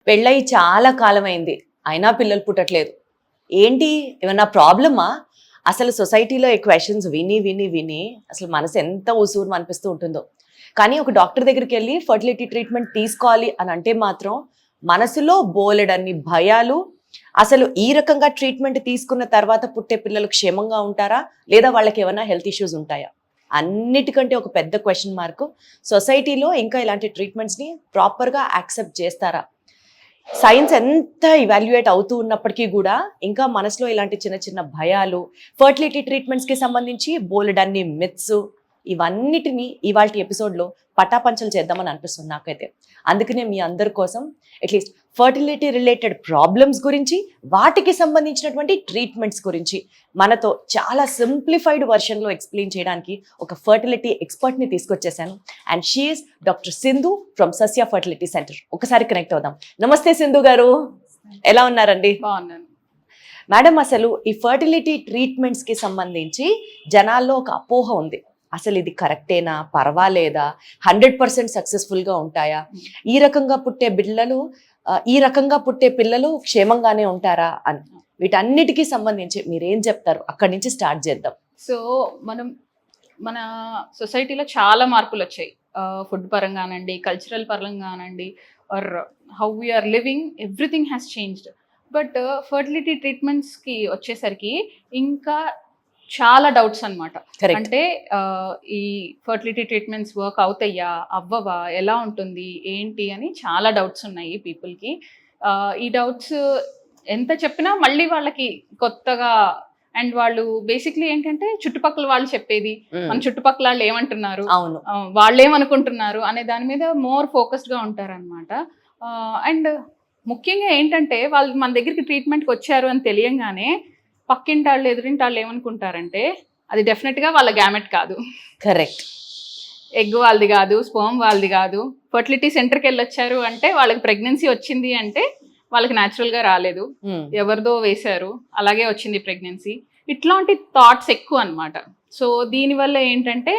పెళ్ళయి చాలా కాలమైంది, అయినా పిల్లలు పుట్టట్లేదు. ఏంటి, ఏమన్నా ప్రాబ్లమా? అసలు సొసైటీలో ఈ క్వశ్చన్స్ విని విని విని అసలు మనసు ఎంత ఉసూరు అనిపిస్తూ ఉంటుందో. కానీ ఒక డాక్టర్ దగ్గరికి వెళ్ళి ఫర్టిలిటీ ట్రీట్మెంట్ తీసుకోవాలి అని అంటే మాత్రం మనసులో బోలెడన్ని భయాలు. అసలు ఈ రకంగా ట్రీట్మెంట్ తీసుకున్న తర్వాత పుట్టే పిల్లలు క్షేమంగా ఉంటారా, లేదా వాళ్ళకి ఏమైనా హెల్త్ ఇష్యూస్ ఉంటాయా? అన్నిటికంటే ఒక పెద్ద క్వశ్చన్ మార్క్, సొసైటీలో ఇంకా ఇలాంటి ట్రీట్మెంట్స్ని ప్రాపర్గా యాక్సెప్ట్ చేస్తారా? సైన్స్ ఎంత ఇవాల్యుయేట్ అవుతూ ఉన్నప్పటికీ కూడా ఇంకా మనసులో ఇలాంటి చిన్న చిన్న భయాలు, ఫర్టిలిటీ ట్రీట్మెంట్స్కి సంబంధించి బోలెడన్ని మిత్స్, ఇవన్నిటిని ఇవాళ ఎపిసోడ్లో పటాపంచలు చేద్దామని అనిపిస్తుంది నాకైతే. అందుకనే మీ అందరి కోసం అట్లీస్ట్ ఫర్టిలిటీ రిలేటెడ్ ప్రాబ్లమ్స్ గురించి, వాటికి సంబంధించినటువంటి ట్రీట్మెంట్స్ గురించి మనతో చాలా సింప్లిఫైడ్ వర్షన్లో ఎక్స్ప్లెయిన్ చేయడానికి ఒక ఫర్టిలిటీ ఎక్స్పర్ట్ని తీసుకొచ్చేసాను. And she's doctor Sindhu from Sasya fertility centre. ఒకసారి కనెక్ట్ అవుదాం. నమస్తే సింధు గారు, ఎలా ఉన్నారండి? బాగున్నాను మేడం. అసలు ఈ ఫర్టిలిటీ ట్రీట్మెంట్స్కి సంబంధించి జనాల్లో ఒక అపోహ ఉంది. అసలు ఇది కరెక్టేనా, పర్వాలేదా, 100% సక్సెస్ఫుల్గా ఉంటాయా, ఈ రకంగా పుట్టే పిల్లలు క్షేమంగానే ఉంటారా అని. వీటన్నిటికీ సంబంధించి మీరేం చెప్తారు? అక్కడి నుంచి స్టార్ట్ చేద్దాం. సో మన సొసైటీలో చాలా మార్పులు వచ్చాయి. ఫుడ్ పరంగానండి, కల్చరల్ పరంగానండి, or how we're living, everything has changed. But fertility ట్రీట్మెంట్స్కి వచ్చేసరికి ఇంకా చాలా డౌట్స్ అనమాట. అంటే ఈ ఫర్టిలిటీ ట్రీట్మెంట్స్ వర్క్ అవుతాయా, అవ్వవా, ఎలా ఉంటుంది, ఏంటి అని చాలా డౌట్స్ ఉన్నాయి పీపుల్కి. ఈ డౌట్స్ ఎంత చెప్పినా మళ్ళీ వాళ్ళకి కొత్తగా, అండ్ వాళ్ళు బేసిక్లీ ఏంటంటే చుట్టుపక్కల వాళ్ళు చెప్పేది, మన చుట్టుపక్కల వాళ్ళు ఏమంటున్నారు, వాళ్ళు ఏమనుకుంటున్నారు అనే దాని మీద మోర్ ఫోకస్డ్గా ఉంటారనమాట. అండ్ ముఖ్యంగా ఏంటంటే వాళ్ళు మన దగ్గరికి ట్రీట్మెంట్కి వచ్చారు అని తెలియంగానే పక్కింటి వాళ్ళు, ఎదురింటి వాళ్ళు ఏమనుకుంటారంటే అది డెఫినెట్గా వాళ్ళ గ్యామెట్ కాదు, కరెక్ట్, ఎగ్ వాళ్ళది కాదు, స్పర్మ్ వాళ్ళది కాదు. ఫర్టిలిటీ సెంటర్కి వెళ్ళొచ్చారు అంటే వాళ్ళకి ప్రెగ్నెన్సీ వచ్చింది అంటే వాళ్ళకి న్యాచురల్గా రాలేదు, ఎవరిదో వేశారు, అలాగే వచ్చింది ప్రెగ్నెన్సీ. ఇట్లాంటి థాట్స్ ఎక్కువ అనమాట. సో దీనివల్ల ఏంటంటే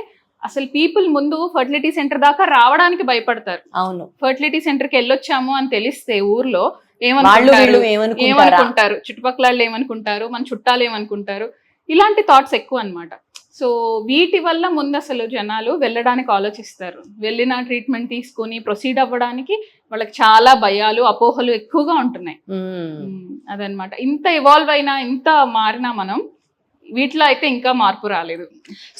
అసలు పీపుల్ ముందు ఫర్టిలిటీ సెంటర్ దాకా రావడానికి భయపడతారు. అవును, ఫర్టిలిటీ సెంటర్కి వెళ్ళొచ్చాము అని తెలిస్తే ఊర్లో ఏమనుకుంటారు, చుట్టుపక్కల వాళ్ళు ఏమనుకుంటారు, మన చుట్టాలు ఏమనుకుంటారు, ఇలాంటి థాట్స్ ఎక్కువ అనమాట. సో వీటి వల్ల ముందు అసలు జనాలు వెళ్ళడానికి ఆలోచిస్తారు. వెళ్ళిన ట్రీట్మెంట్ తీసుకొని ప్రొసీడ్ అవ్వడానికి వాళ్ళకి చాలా భయాలు, అపోహలు ఎక్కువగా ఉంటున్నాయి. అదనమాట. ఇంత ఇవాల్వ్ అయినా, ఇంత మారినా మనం వీటిలో అయితే ఇంకా మార్పు రాలేదు.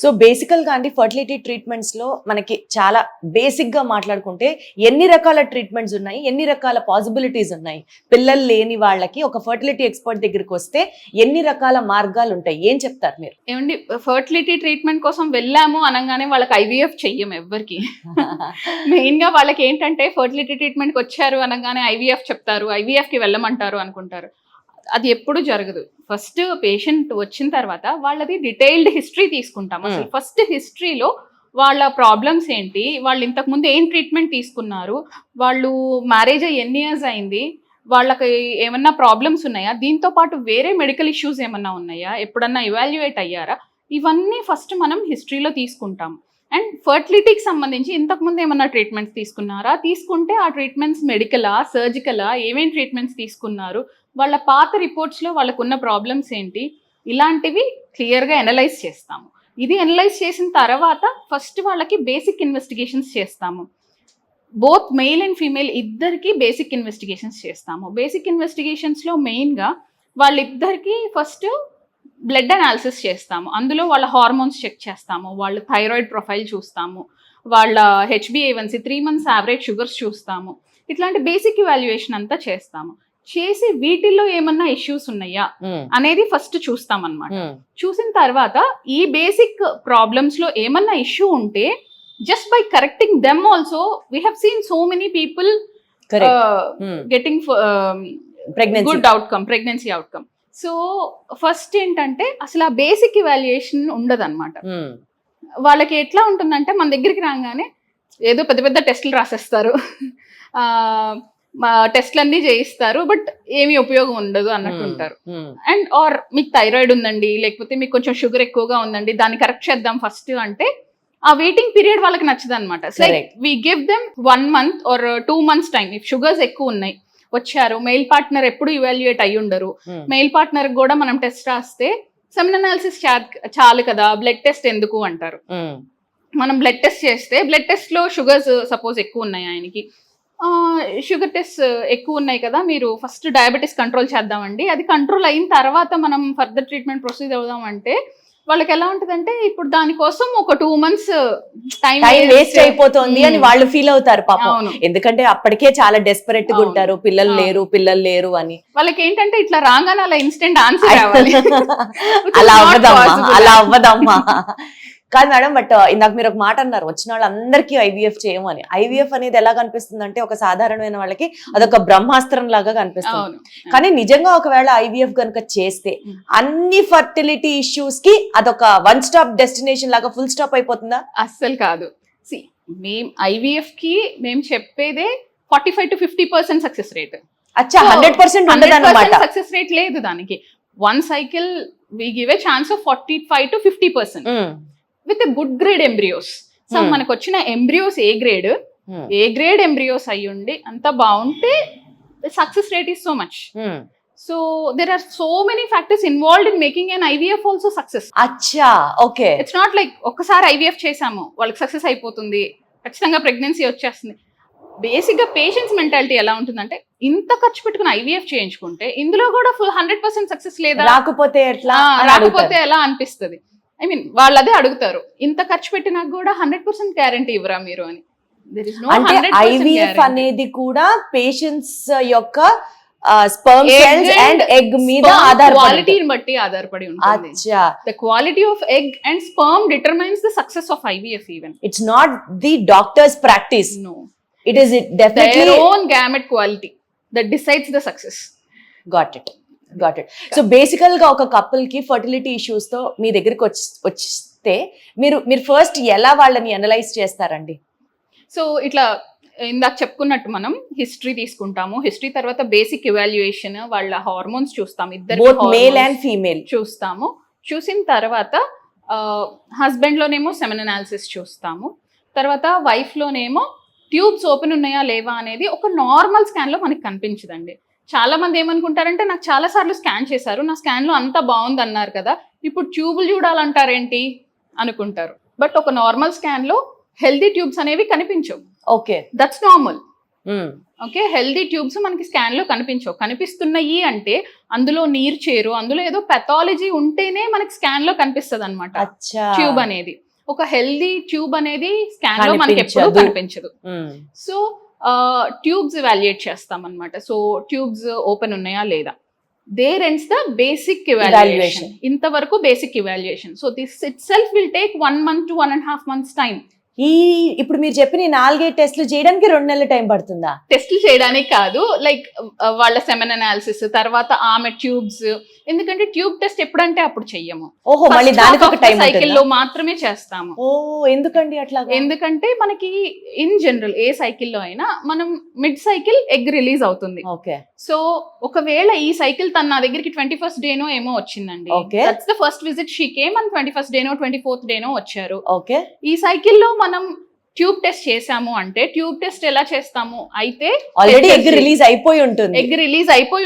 సో బేసికల్గా అండి, ఫర్టిలిటీ ట్రీట్మెంట్స్లో మనకి చాలా బేసిక్గా మాట్లాడుకుంటే ఎన్ని రకాల ట్రీట్మెంట్స్ ఉన్నాయి, ఎన్ని రకాల పాసిబిలిటీస్ ఉన్నాయి? పిల్లలు లేని వాళ్ళకి ఒక ఫర్టిలిటీ ఎక్స్పర్ట్ దగ్గరికి వస్తే ఎన్ని రకాల మార్గాలు ఉంటాయి, ఏం చెప్తారు మీరు? ఏమండి, ఫర్టిలిటీ ట్రీట్మెంట్ కోసం వెళ్ళాము అనగానే వాళ్ళకి ఐవీఎఫ్ చెయ్యం ఎవ్వరికి. మెయిన్గా వాళ్ళకి ఏంటంటే ఫర్టిలిటీ ట్రీట్మెంట్కి వచ్చారు అనగానే ఐవీఎఫ్ చెప్తారు, ఐవీఎఫ్కి వెళ్ళమంటారు అనుకుంటారు. అది ఎప్పుడు జరగదు. ఫస్ట్ పేషెంట్ వచ్చిన తర్వాత వాళ్ళది డీటెయిల్డ్ హిస్టరీ తీసుకుంటాం. అసలు ఫస్ట్ హిస్టరీలో వాళ్ళ ప్రాబ్లమ్స్ ఏంటి, వాళ్ళు ఇంతకుముందు ఏం ట్రీట్మెంట్ తీసుకున్నారు, వాళ్ళు మ్యారేజ్ అయ్యి ఎన్ని ఇయర్స్ అయింది, వాళ్ళకి ఏమన్నా ప్రాబ్లమ్స్ ఉన్నాయా, దీంతో పాటు వేరే మెడికల్ ఇష్యూస్ ఏమన్నా ఉన్నాయా, ఎప్పుడన్నా ఇవాల్యుయేట్ అయ్యారా, ఇవన్నీ ఫస్ట్ మనం హిస్టరీలో తీసుకుంటాం. అండ్ ఫర్టిలిటీకి సంబంధించి ఇంతకుముందు ఏమన్నా ట్రీట్మెంట్స్ తీసుకున్నారా, తీసుకుంటే ఆ ట్రీట్మెంట్స్ మెడికలా, సర్జికలా, ఏమేమి ట్రీట్మెంట్స్ తీసుకున్నారు, వాళ్ళ పాత రిపోర్ట్స్లో వాళ్ళకు ఉన్న ప్రాబ్లమ్స్ ఏంటి, ఇలాంటివి క్లియర్గా అనలైజ్ చేస్తాము. ఇది అనలైజ్ చేసిన తర్వాత ఫస్ట్ వాళ్ళకి బేసిక్ ఇన్వెస్టిగేషన్స్ చేస్తాము. బోత్ మెయిల్ అండ్ ఫీమేల్ ఇద్దరికి బేసిక్ ఇన్వెస్టిగేషన్స్ చేస్తాము. బేసిక్ ఇన్వెస్టిగేషన్స్లో మెయిన్గా వాళ్ళిద్దరికి ఫస్ట్ బ్లడ్ అనాలిసిస్ చేస్తాము. అందులో వాళ్ళ హార్మోన్స్ చెక్ చేస్తాము, వాళ్ళ థైరాయిడ్ ప్రొఫైల్ చూస్తాము, వాళ్ళ HbA1c 3 months యావరేజ్ షుగర్స్ చూస్తాము. ఇట్లాంటి బేసిక్ ఇవాల్యుయేషన్ అంతా చేస్తాము. చేసి వీటిల్లో ఏమన్నా ఇష్యూస్ ఉన్నాయా అనేది ఫస్ట్ చూస్తాం అన్నమాట. చూసిన తర్వాత ఈ బేసిక్ ప్రాబ్లమ్స్ లో ఏమన్నా ఇష్యూ ఉంటే just by correcting them also we have seen so many people getting good outcome, pregnancy outcome. So first ఏంటంటే అసలు ఆ బేసిక్ ఇవాల్యుయేషన్ ఉండదు అనమాట. వాళ్ళకి ఎట్లా ఉంటుందంటే మన దగ్గరికి రాగానే ఏదో పెద్ద పెద్ద టెస్టులు రాసేస్తారు, టెస్ట్లన్నీ చేయిస్తారు, బట్ ఏమీ ఉపయోగం ఉండదు అన్నట్టు ఉంటారు. అండ్ ఆర్ మీకు థైరాయిడ్ ఉందండి, లేకపోతే మీకు కొంచెం షుగర్ ఎక్కువగా ఉందండి, దాన్ని కరెక్ట్ చేద్దాం ఫస్ట్ అంటే ఆ వెయిటింగ్ పీరియడ్ వాళ్ళకి నచ్చదు అనమాట. Like we give them 1 month or 2 months time. If sugars ఎక్కువ ఉన్నాయి వచ్చారు, మెయిల్ పార్ట్నర్ ఎప్పుడు ఇవాల్యుయేట్ అయ్యి ఉండరు, మెయిల్ పార్ట్నర్ కూడా మనం టెస్ట్ రాస్తే సెమిన్ అనాలిసిస్ చాలు కదా, బ్లడ్ టెస్ట్ ఎందుకు అంటారు. మనం బ్లడ్ టెస్ట్ చేస్తే బ్లడ్ టెస్ట్ లో షుగర్స్ సపోజ్ ఎక్కువ ఉన్నాయి ఆయనకి, షుగర్ టెస్ట్ ఎక్కువ ఉన్నాయి కదా, మీరు ఫస్ట్ డయాబెటీస్ కంట్రోల్ చేద్దామండి, అది కంట్రోల్ అయిన తర్వాత మనం ఫర్దర్ ట్రీట్మెంట్ ప్రొసీడ్ అవుదాం అంటే వాళ్ళకి ఎలా ఉంటదంటే ఇప్పుడు దానికోసం ఒక 2 months టైం వేస్ట్ అయిపోతుంది అని వాళ్ళు ఫీల్ అవుతారు పాపం. ఎందుకంటే అప్పటికే చాలా డెస్పరేట్ గా ఉంటారు, పిల్లలు లేరు అని. వాళ్ళకి ఏంటంటే ఇట్లా రాగానే అలా ఇన్స్టెంట్ ఆన్సర్ రావాలి. అలా అవ్వదమ్మా. కాదు మేడం, బట్ ఇందాక మీరు ఒక మాట అన్నారు, వచ్చిన వాళ్ళందరికీ ఐవీఎఫ్ చేయమని. ఐవీఎఫ్ అనేది ఎలా కనిపిస్తుంది అంటే ఒక సాధారణమైన వాళ్ళకి అదొక బ్రహ్మాస్త్రం లాగా కనిపిస్తుంది. కానీ నిజంగా ఒకవేళ ఐవీఎఫ్ కనుక చేస్తే అన్ని ఫర్టిలిటీ ఇష్యూస్ కి అదొక 1 stop డెస్టినేషన్ లాగా ఫుల్ స్టాప్ అయిపోతుందా? అస్సలు కాదు. మేము ఐవీఎఫ్ కి మేము చెప్పేదే 45 to 50% సక్సెస్ రేట్. అచ్చా, 100% ఉండదన్నమాట. సక్సెస్ రేట్ లేదు దానికి. 1 cycle we give a chance of 45 to 50% with a good grade embryos. So మనకు వచ్చిన ఎంబ్రియోస్ ఏ గ్రేడ్ ఎంబ్రియోస్ అయ్యి ఉండి అంత బాగుంటే success rate is so much. So there are so many factors involved in making an IVF also success. అచ్చా, okay. It's not like ఒక్కసారి IVF చేసాము వాళ్ళకి సక్సెస్ అయిపోతుంది, ఖచ్చితంగా ప్రెగ్నెన్సీ వచ్చేస్తుంది. బేసిక్ గా పేషెంట్స్ మెంటాలిటీ ఎలా ఉంటుందంటే ఇంత ఖర్చు పెట్టుకుని ఐవీఎఫ్ చేయించుకుంటే ఇందులో కూడా ఫుల్ 100% సక్సెస్ లేదా, రాకపోతే ఎలా అనిపిస్తుంది. ఐ మీన్ వాళ్ళు అదే అడుగుతారు, ఇంత ఖర్చు పెట్టినా కూడా 100% గ్యారంటీ ఇవ్వరా మీరు అని. ఐవీఎఫ్ అనేది కూడా పేషెంట్స్ యొక్క స్పర్మ్ సెల్స్ అండ్ ఎగ్ మీద క్వాలిటీని బట్టి ఆధారపడి ఉంటుంది. The quality of egg and sperm determines the success of IVF. Even it's not the doctor's practice, no, it is definitely their own gamete quality that decides the success. got it. So basically గా ఒక couple కి fertility issues తో మీ దగ్గరికి వస్తే మీరు first ఎలా వాళ్ళని analyse చేస్తారండి? సో ఇట్లా ఇందాక చెప్పుకున్నట్టు మనం హిస్టరీ తీసుకుంటాము, హిస్టరీ తర్వాత బేసిక్ ఇవాల్యుయేషన్, వాళ్ళ హార్మోన్స్ చూస్తాము, ఇద్దరు మేల్ అండ్ ఫీమేల్ చూస్తాము. చూసిన తర్వాత హస్బెండ్ లోనేమో సెమెన్ అనాలిసిస్ చూస్తాము, తర్వాత వైఫ్ లోనేమో ట్యూబ్స్ ఓపెన్ ఉన్నాయా లేవా అనేది ఒక నార్మల్ స్కాన్ లో మనకి కనిపించదండి. చాలా మంది ఏమనుకుంటారంటే నాకు చాలా సార్లు స్కాన్ చేశారు, నా స్కాన్ లో అంతా బాగుంది అన్నారు కదా, ఇప్పుడు ట్యూబులు చూడాలంటారేంటి అనుకుంటారు. బట్ ఒక నార్మల్ స్కాన్ లో హెల్దీ ట్యూబ్స్ అనేవి కనిపించవు. Okay, that's normal. Okay, healthy tubes మనకి స్కాన్ లో కనిపించవు. కనిపిస్తున్నాయి అంటే అందులో నీరు చేరు, అందులో ఏదో పెథాలజీ ఉంటేనే మనకి స్కాన్ లో కనిపిస్తుంది అనమాట ట్యూబ్ అనేది. ఒక హెల్దీ ట్యూబ్ అనేది స్కాన్ లో మనకి ఎప్పుడూ కనిపించదు. సో ట్యూబ్స్ ఇవాల్యుయేట్ చేస్తాం అనమాట. సో ట్యూబ్స్ ఓపెన్ ఉన్నాయా లేదా, there ends the basic evaluation. ఇంతవరకు basic evaluation. So this itself will take 1 month to 1.5 months time. ఇప్పుడు మీరు చెప్పిన 4 టెస్ట్లు చేయడానికి 2 నెలల టైం పడుతుందా? టెస్ట్లు చేయడానికి కాదు, లైక్ వాళ్ళ సెమెన్ అనాలిసిస్ తర్వాత ఆమె ట్యూబ్స్. ఎందుకంటే ట్యూబ్ టెస్ట్ ఎప్పుడంటే అప్పుడు చెయ్యము. ఓహో, మళ్ళీ దానికి ఒక టైం సైకిల్ లో మాత్రమే చేస్తాము. ఓ, ఎందుకండి అట్లా? ఎందుకంటే మనకి ఇన్ జనరల్ ఏ సైకిల్ లో అయినా మనం మిడ్ సైకిల్ ఎగ్ రిలీజ్ అవుతుంది. ఓకే, సో ఒకవేళ ఈ సైకిల్ తన నా దగ్గరికి 21st డేనో ఏమో వచ్చిందండి, that's the first visit she came and 21st డేనో 24th డేనో వచ్చారు. ఓకే, ఈ సైకిల్ లో మనం ట్యూబ్ టెస్ట్ చేసాము అంటే ట్యూబ్ టెస్ట్ ఎలా చేస్తాము అయితే ఆల్రెడీ ఎగ్ రిలీజ్ అయిపోయి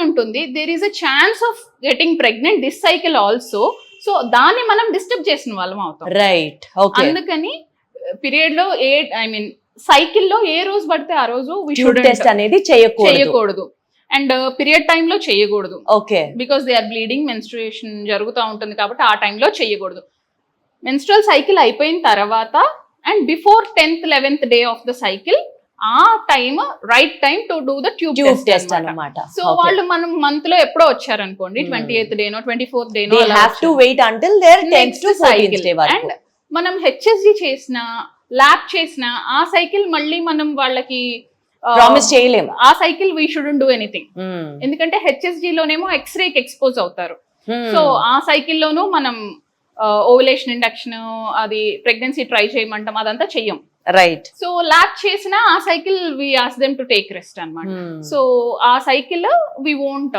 ఉంటుంది. There is a chance of getting pregnant this cycle also. So దాన్ని మనం డిస్టర్బ్ చేసిన వాళ్ళం అవుతాం. Right, okay. అందుకని పీరియడ్ లో సైకిల్ లో ఏ రోజు పడితే ఆ రోజు టెస్ట్ అనేది చేయకూడదు. అండ్ పీరియడ్ టైమ్ లో చేయకూడదు. Okay, because they are bleeding, menstruation జరుగుతూ ఉంటుంది కాబట్టి ఆ టైంలో చేయకూడదు. మెన్స్ట్రువల్ సైకిల్ అయిపోయిన తర్వాత and before 10th 11th day of the cycle, ఆ time right time to do the tube test అన్నమాట. సో వాళ్ళు మనం మంత్ లో ఎప్పుడో వచ్చారనుకోండి, 28th డేనో 24th డేనో, అండ్ మనం హెచ్ఎస్జి చేసిన ల్యాబ్ చేసిన ఆ సైకిల్ మళ్ళీ మనం వాళ్ళకి ప్రామిస్ చేయలేము. ఆ cycle we shouldn't do anything. ఎందుకంటే హెచ్ఎస్జి లోనేమో ఎక్స్రేకి ఎక్స్పోజ్ అవుతారు. సో ఆ సైకిల్లోనూ మనం ఓవులేషన్ ఇండక్షన్, అది ప్రెగ్నెన్సీ ట్రై చేయమంటాం, అదంతా చెయ్యం. రైట్. సో ల్యాబ్ చేసిన ఆ cycle we ask them to take rest అన్నమాట. సో ఆ cycle we won't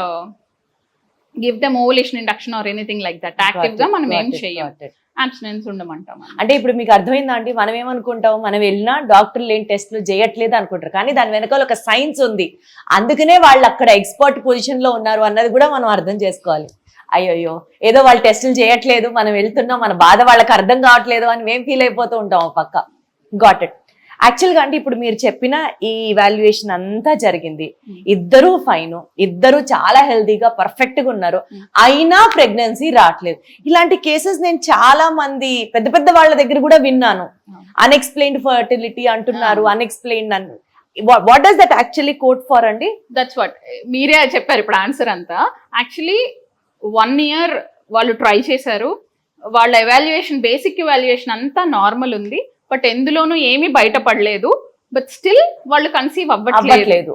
give them ovulation induction or anything like that. Active గా మనం ఏం చెయ్యం, Got it. అబ్స్టినెన్స్ ఉండమంటాం. అంటే ఇప్పుడు మీకు అర్థమైందా అండి, మనం ఏమనుకుంటాం, మనం వెళ్ళినా డాక్టర్లు ఏం టెస్ట్లు చేయట్లేదు అనుకుంటారు, కానీ దాని వెనకాల ఒక సైన్స్ ఉంది, అందుకనే వాళ్ళు అక్కడ ఎక్స్పర్ట్ పొజిషన్ లో ఉన్నారు అన్నది కూడా మనం అర్థం చేసుకోవాలి. అయ్యో ఏదో వాళ్ళు టెస్టులు చేయట్లేదు, మనం వెళ్తున్నాం, మన బాధ వాళ్ళకి అర్థం కావట్లేదు అని మేము ఫీల్ అయిపోతూ ఉంటాం ఒక పక్క. Got it. యాక్చువల్గా అంటే ఇప్పుడు మీరు చెప్పిన ఈ ఇవాల్యుయేషన్ అంతా జరిగింది, ఇద్దరూ ఫైన్, ఇద్దరు చాలా హెల్దీగా పర్ఫెక్ట్ గా ఉన్నారు, అయినా ప్రెగ్నెన్సీ రావట్లేదు. ఇలాంటి కేసెస్ నేను చాలా మంది పెద్ద పెద్ద వాళ్ళ దగ్గర కూడా విన్నాను. అన్ఎక్స్ప్లెయిన్డ్ ఫర్టిలిటీ అంటున్నారు, unexplained what does that actually quote for అండి? దట్స్ వాట్ మీరే చెప్పారు ఇప్పుడు ఆన్సర్ అంతా. యాక్చువల్లీ 1 year వాళ్ళు ట్రై చేశారు, వాళ్ళ ఎవాల్యుయేషన్ బేసిక్ ఎవాల్యుయేషన్ అంతా నార్మల్ ఉంది, బట్ ఎందులోనూ ఏమీ బయటపడలేదు, బట్ స్టిల్ వాళ్ళు కన్సీవ్ అవ్వట్లేదు.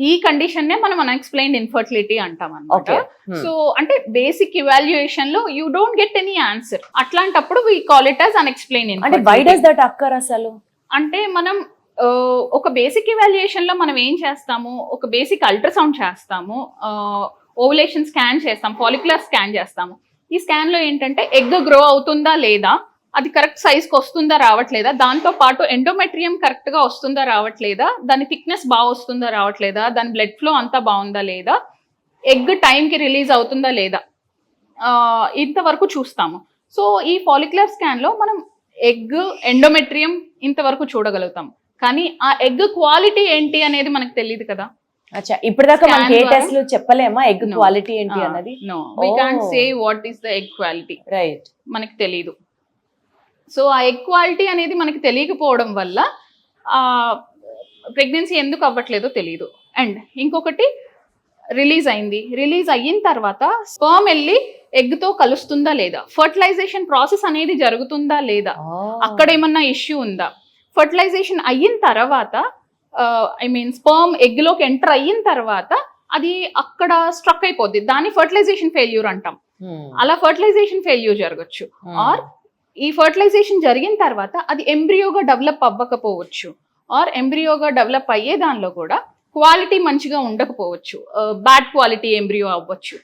ఈ కండిషన్ నే మనం అన్ఎక్స్ప్లెయిన్డ్ ఇన్ఫర్టిలిటీ అంటాం అన్నమాట. సో అంటే బేసిక్ ఇవాల్యుయేషన్ లో you don't get any answer, అట్లాంటప్పుడు we call it as unexplained infertility. అంటే వై డస్ దట్ అక్కర్ అసలు? అంటే మనం ఒక బేసిక్ ఇవాల్యుయేషన్ లో మనం ఏం చేస్తాము, ఒక బేసిక్ అల్ట్రాసౌండ్ చేస్తాము, ఓవులేషన్ స్కాన్ చేస్తాం, ఫాలిక్యులర్ స్కాన్ చేస్తాము. ఈ స్కాన్ లో ఏంటంటే ఎగ్ గ్రో అవుతుందా లేదా, అది కరెక్ట్ సైజ్కి వస్తుందా రావట్లేదా, దాంతో పాటు ఎండోమెట్రియం కరెక్ట్ గా వస్తుందా రావట్లేదా, దాని థిక్నెస్ బాగా వస్తుందా రావట్లేదా, దాని బ్లడ్ ఫ్లో అంతా బాగుందా లేదా, ఎగ్ టైంకి రిలీజ్ అవుతుందా లేదా, ఇంతవరకు చూస్తాము. సో ఈ ఫాలిక్యులర్ స్కాన్ లో మనం ఎగ్, ఎండోమెట్రియం ఇంతవరకు చూడగలుగుతాం, కానీ ఆ ఎగ్ క్వాలిటీ ఏంటి అనేది మనకు తెలియదు కదా. అచ్చా, ఇప్పటిదాకా మనకి ఏ టెస్ట్లు చెప్పలేమా ఎగ్ క్వాలిటీ ఏంటి అన్నది? No, we can't say what is the egg quality. Right, మనకి తెలియదు. సో ఆ ఎగ్ క్వాలిటీ అనేది మనకి తెలియకపోవడం వల్ల ప్రెగ్నెన్సీ ఎందుకు అవ్వట్లేదో తెలియదు. అండ్ ఇంకొకటి, రిలీజ్ అయింది, రిలీజ్ అయిన తర్వాత స్పర్మ్ వెళ్ళి ఎగ్ తో కలుస్తుందా లేదా, ఫర్టిలైజేషన్ ప్రాసెస్ అనేది జరుగుతుందా లేదా, అక్కడ ఏమన్నా ఇష్యూ ఉందా, ఫర్టిలైజేషన్ అయిన తర్వాత స్పర్మ్ ఎగ్ లోకి ఎంటర్ అయిన తర్వాత అది అక్కడ స్ట్రక్ అయిపోద్ది, దాన్ని ఫర్టిలైజేషన్ ఫెయిల్యూర్ అంటాం. అలా ఫర్టిలైజేషన్ ఫెయిల్యూర్ జరగచ్చు. ఆర్ ఈ ఫర్టిలైజేషన్ జరిగిన తర్వాత అది ఎంబ్రియోగా డెవలప్ అవ్వకపోవచ్చు, ఆర్ ఎంబ్రియోగా డెవలప్ అయ్యే దానిలో కూడా క్వాలిటీ మంచిగా ఉండకపోవచ్చు, బ్యాడ్ క్వాలిటీ ఎంబ్రియో అవ్వచ్చు.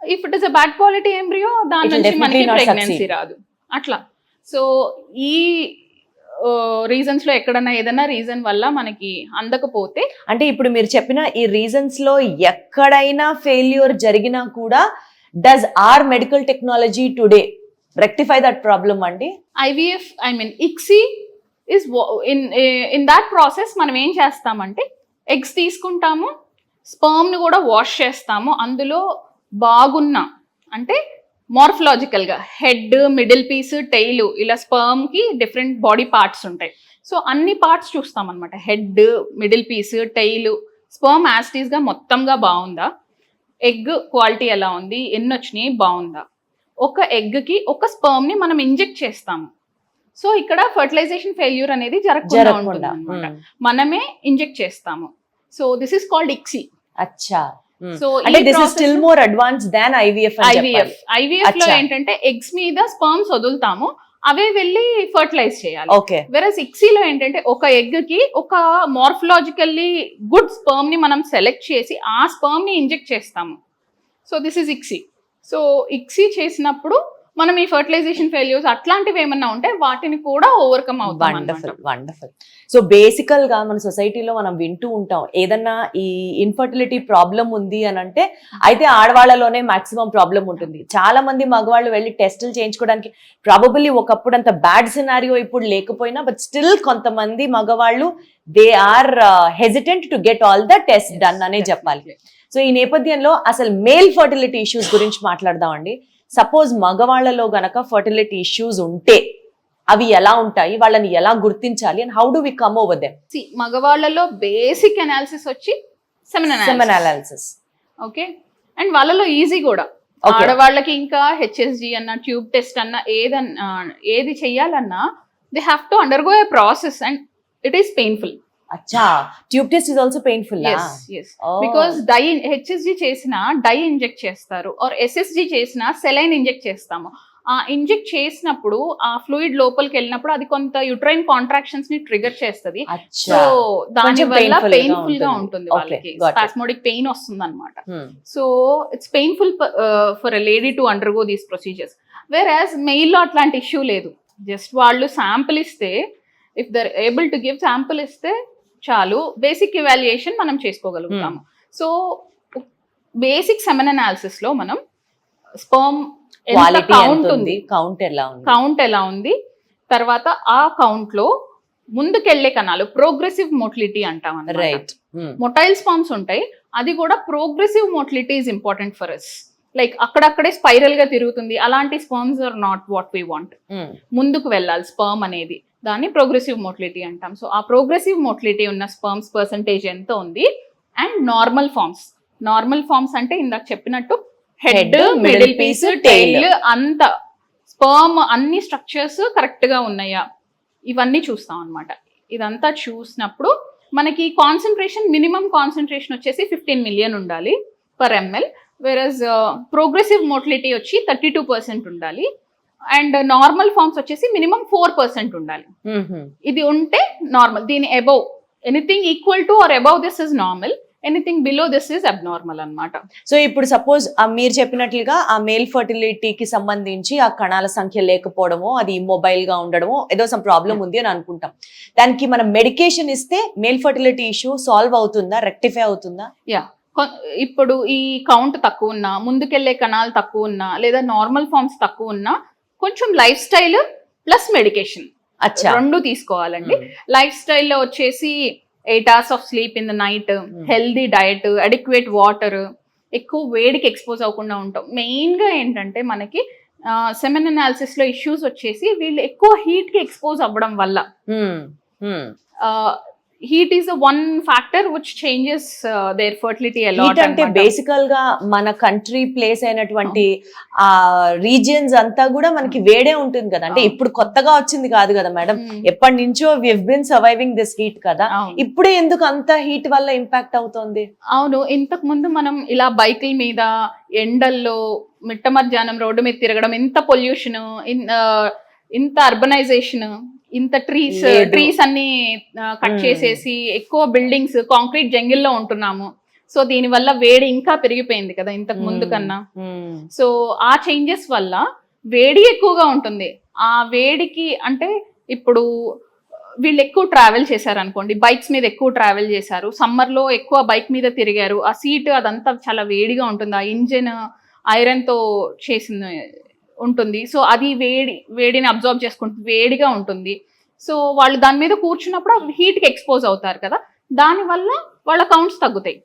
If it is a bad quality embryo, దాని నుంచి మనకి ప్రెగ్నెన్సీ రాదు. అట్లా. సో ఈ రీజన్స్ లో ఎక్కడన్నా ఏదైనా రీజన్ వల్ల మనకి అందకపోతే, అంటే ఇప్పుడు మీరు చెప్పిన ఈ రీజన్స్ లో ఎక్కడైనా ఫెయిల్యూర్ జరిగినా కూడా does our medical technology today rectify that problem అండి? IVF ICSI is in that process మనం ఏం చేస్తామంటే ఎగ్స్ తీసుకుంటాము, స్పర్మ్ ని కూడా వాష్ చేస్తాము, అందులో బాగున్న అంటే మార్ఫలాజికల్ గా హెడ్, మిడిల్ పీస్, టెయిల్, ఇలా స్పర్మ్ కి డిఫరెంట్ బాడీ పార్ట్స్ ఉంటాయి. సో అన్ని పార్ట్స్ చూస్తాం అనమాట, head, middle piece, tail, sperm యాస్టీస్ గా మొత్తంగా బాగుందా, ఎగ్ క్వాలిటీ ఎలా ఉంది, ఎన్ని వచ్చినాయి, బాగుందా. ఒక ఎగ్ కి ఒక స్పర్మ్ ని మనం ఇంజెక్ట్ చేస్తాము. సో ఇక్కడ ఫర్టిలైజేషన్ ఫెయిల్యూర్ అనేది జరగకుండా ఉంటుంది అన్నమాట, మనమే ఇంజెక్ట్ చేస్తాము. So this is called ICSI. అచ్చా. సో అంటే this is still more advance than IVF. IVF లో ఏంటంటే ఎగ్స్ మీద స్పర్మ్స్ వదులుతాము, అవే వెళ్ళి ఫర్టిలైజ్ చేయాలి. ఓకే. వెరస్ ICSI లో ఏంటంటే ఒక ఎగ్ కి ఒక మార్ఫలాజికల్లీ గుడ్ స్పర్మ్ ని మనం సెలెక్ట్ చేసి ఆ స్పర్మ్ ని ఇంజెక్ట్ చేస్తాము. So this is ICSI. So ICSI చేసినప్పుడు మనం ఈ ఫర్టిలైజేషన్ ఫెయిల్యూర్స్ అట్లాంటివి ఏమన్నా ఉంటే వాటిని కూడా ఓవర్కమ్ అవుతాం. Wonderful, wonderful. సో బేసికల్ గా మన సొసైటీలో మనం వింటూ ఉంటాం, ఏదన్నా ఈ ఇన్ఫర్టిలిటీ ప్రాబ్లం ఉంది అని అంటే అయితే ఆడవాళ్ళలోనే మాక్సిమం ప్రాబ్లం ఉంటుంది. చాలా మంది మగవాళ్ళు వెళ్ళి టెస్టులు చేయించుకోవడానికి ప్రాబబుల్లీ ఒకప్పుడు అంత బ్యాడ్ సినారియో ఇప్పుడు లేకపోయినా, బట్ స్టిల్ కొంతమంది మగవాళ్ళు they are hesitant to get all the test done అనే చెప్పాలి. సో ఈ నేపథ్యంలో అసలు మేల్ ఫర్టిలిటీ ఇష్యూస్ గురించి మాట్లాడదామండి. సపోజ్ మగవాళ్లలో గనక ఫర్టిలిటీ ఇష్యూస్ ఉంటే అవి ఎలా ఉంటాయి, వాళ్ళని ఎలా గుర్తించాలి, and how do we come over them? మగవాళ్ళలో బేసిక్ అనాలిసిస్ వచ్చి సెమెన్ అనాలిసిస్. ఓకే. అండ్ వాళ్ళలో ఈజీ కూడా. ఆడవాళ్ళకి ఇంకా HSG అన్న, ట్యూబ్ టెస్ట్ అన్న, ఏది చెయ్యాలన్నా they have to undergo a process and it is painful. అచ్చా, tube test is also painful. Because HSG చేసిన డై ఇంజెక్ట్ చేస్తారు, ఆర్ SSG చేసిన సెలైన్ ఇంజెక్ట్ చేస్తాము. ఆ ఇంజెక్ట్ చేసినప్పుడు ఆ ఫ్లూయిడ్ లోపలికి వెళ్ళినప్పుడు అది కొంత యుట్రైన్ కాంట్రాక్షన్స్ ని ట్రిగర్ చేస్తుంది. సో దాని వల్ల పెయిన్ఫుల్ గా ఉంటుంది వాళ్ళకి, స్పాస్మోడిక్ పెయిన్ వస్తుంది అనమాట. So it's painful for a lady to undergo these procedures. Whereas male లో అట్లాంటి ఇష్యూ లేదు. జస్ట్ వాళ్ళు శాంపిల్ ఇస్తే, if they're able to give sample ఇస్తే చాలు, బేసిక్ ఇవాల్యుయేషన్ మనం చేసుకోగలుగుతాము. సో బేసిక్ సెమెన్ అనాలిసిస్ లో మనం స్పర్మ్ కౌంట్ ఎలా ఉంది, తర్వాత ఆ కౌంట్ లో ముందుకెళ్లే కణాలు, ప్రోగ్రెసివ్ మోటిలిటీ అంటాం అన్నమాట. మొటైల్ స్పర్మ్స్ ఉంటాయి, అది కూడా progressive motility is important for us. Like అక్కడక్కడే స్పైరల్ గా తిరుగుతుంది, అలాంటి sperms are not what we want. ముందుకు వెళ్ళాలి స్పర్మ్ అనేది, దాన్ని ప్రోగ్రెసివ్ మోటిలిటీ అంటాం. సో ఆ ప్రోగ్రెసివ్ మోటిలిటీ ఉన్న స్పర్మ్స్ పర్సంటేజ్ ఎంత ఉంది, అండ్ నార్మల్ ఫార్మ్స్ అంటే ఇందాక చెప్పినట్టు హెడ్, మిడిల్ పీస్, టెయిల్, అంత స్పర్మ్ అన్ని స్ట్రక్చర్స్ కరెక్ట్ గా ఉన్నాయా, ఇవన్నీ చూస్తాం అన్నమాట. ఇదంతా చూసినప్పుడు మనకి కాన్సన్ట్రేషన్, మినిమం కాన్సన్ట్రేషన్ వచ్చేసి 15 మిలియన్ ఉండాలి per ml, versus progressive motility వచ్చి 32% ఉండాలి, అండ్ నార్మల్ ఫార్మ్స్ వచ్చేసి మినిమం 4% ఉండాలి. ఇది ఉంటే నార్మల్. దీని above, anything equal to or above this is normal, anything below this is abnormal అన్నమాట. సో ఇప్పుడు సపోజ్ మీరు చెప్పినట్లుగా ఆ మేల్ ఫర్టిలిటీకి సంబంధించి ఆ కణాల సంఖ్య లేకపోవడమో, అది ఇమ్మొబైల్ గా ఉండడమో, ఏదో సమ్ ప్రాబ్లం ఉంది అని అనుకుంటాం. దానికి మనం మెడికేషన్ ఇస్తే మేల్ ఫర్టిలిటీ ఇష్యూ సాల్వ్ అవుతుందా, రెక్టిఫై అవుతుందా? యా, ఇప్పుడు ఈ కౌంట్ తక్కువ ఉన్నా, ముందుకెళ్లే కణాలు తక్కువ ఉన్నా, లేదా నార్మల్ ఫార్మ్స్ తక్కువ ఉన్నా, కొంచెం లైఫ్ స్టైల్ ప్లస్ మెడికేషన్ రెండు తీసుకోవాలండి. లైఫ్ స్టైల్లో వచ్చేసి 8 hours of sleep in the night, healthy diet, adequate water, ఎక్కువ వేడికి ఎక్స్పోజ్ అవ్వకుండా ఉంటాం. మెయిన్ గా ఏంటంటే మనకి సెమెన్ అనాలిసిస్ లో ఇష్యూస్ వచ్చేసి వీళ్ళు ఎక్కువ హీట్ కి ఎక్స్పోజ్ అవ్వడం వల్ల, heat is one factor which changes their fertility a lot. అంటే బేసికల్ గా మన కంట్రీ ప్లేస్ అయినటువంటి ఆ రీజియన్స్ అంతా కూడా మనకి వేడే ఉంటుంది కదా. అంటే ఇప్పుడు కొత్తగా వచ్చింది కాదు కదా మేడం, ఎప్పటి నుంచో we have been surviving this heat కదా. ఇప్పుడే ఎందుకు అంత హీట్ వల్ల ఇంపాక్ట్ అవుతుంది? అవును, ఇంతకు ముందు మనం ఇలా బైకుల మీద ఎండల్లో మిట్ట మధ్యాహ్నం రోడ్డు మీద తిరగడం, ఇంత పొల్యూషన్, ఇంత అర్బనైజేషన్, ఇంత ట్రీస్ అన్ని కట్ చేసేసి ఎక్కువ బిల్డింగ్స్, కాంక్రీట్ జంగిల్లో ఉంటున్నాము. సో దీని వల్ల వేడి ఇంకా పెరిగిపోయింది కదా ఇంతకు ముందు కన్నా. సో ఆ చేంజెస్ వల్ల వేడి ఎక్కువగా ఉంటుంది. ఆ వేడికి అంటే ఇప్పుడు వీళ్ళు ఎక్కువ ట్రావెల్ చేశారు అనుకోండి, బైక్స్ మీద ఎక్కువ ట్రావెల్ చేశారు, సమ్మర్ లో ఎక్కువ బైక్ మీద తిరిగారు, ఆ సీట్ అదంతా చాలా వేడిగా ఉంటుంది, ఆ ఇంజిన్ ఐరన్ తో చేసింది ఉంటుంది. సో అది వేడిని అబ్జర్వ్ చేసుకుంటుంది, వేడిగా ఉంటుంది. సో వాళ్ళు దాని మీద కూర్చున్నప్పుడు హీట్కి ఎక్స్పోజ్ అవుతారు కదా, దానివల్ల వాళ్ళ కౌంట్స్ తగ్గుతాయి,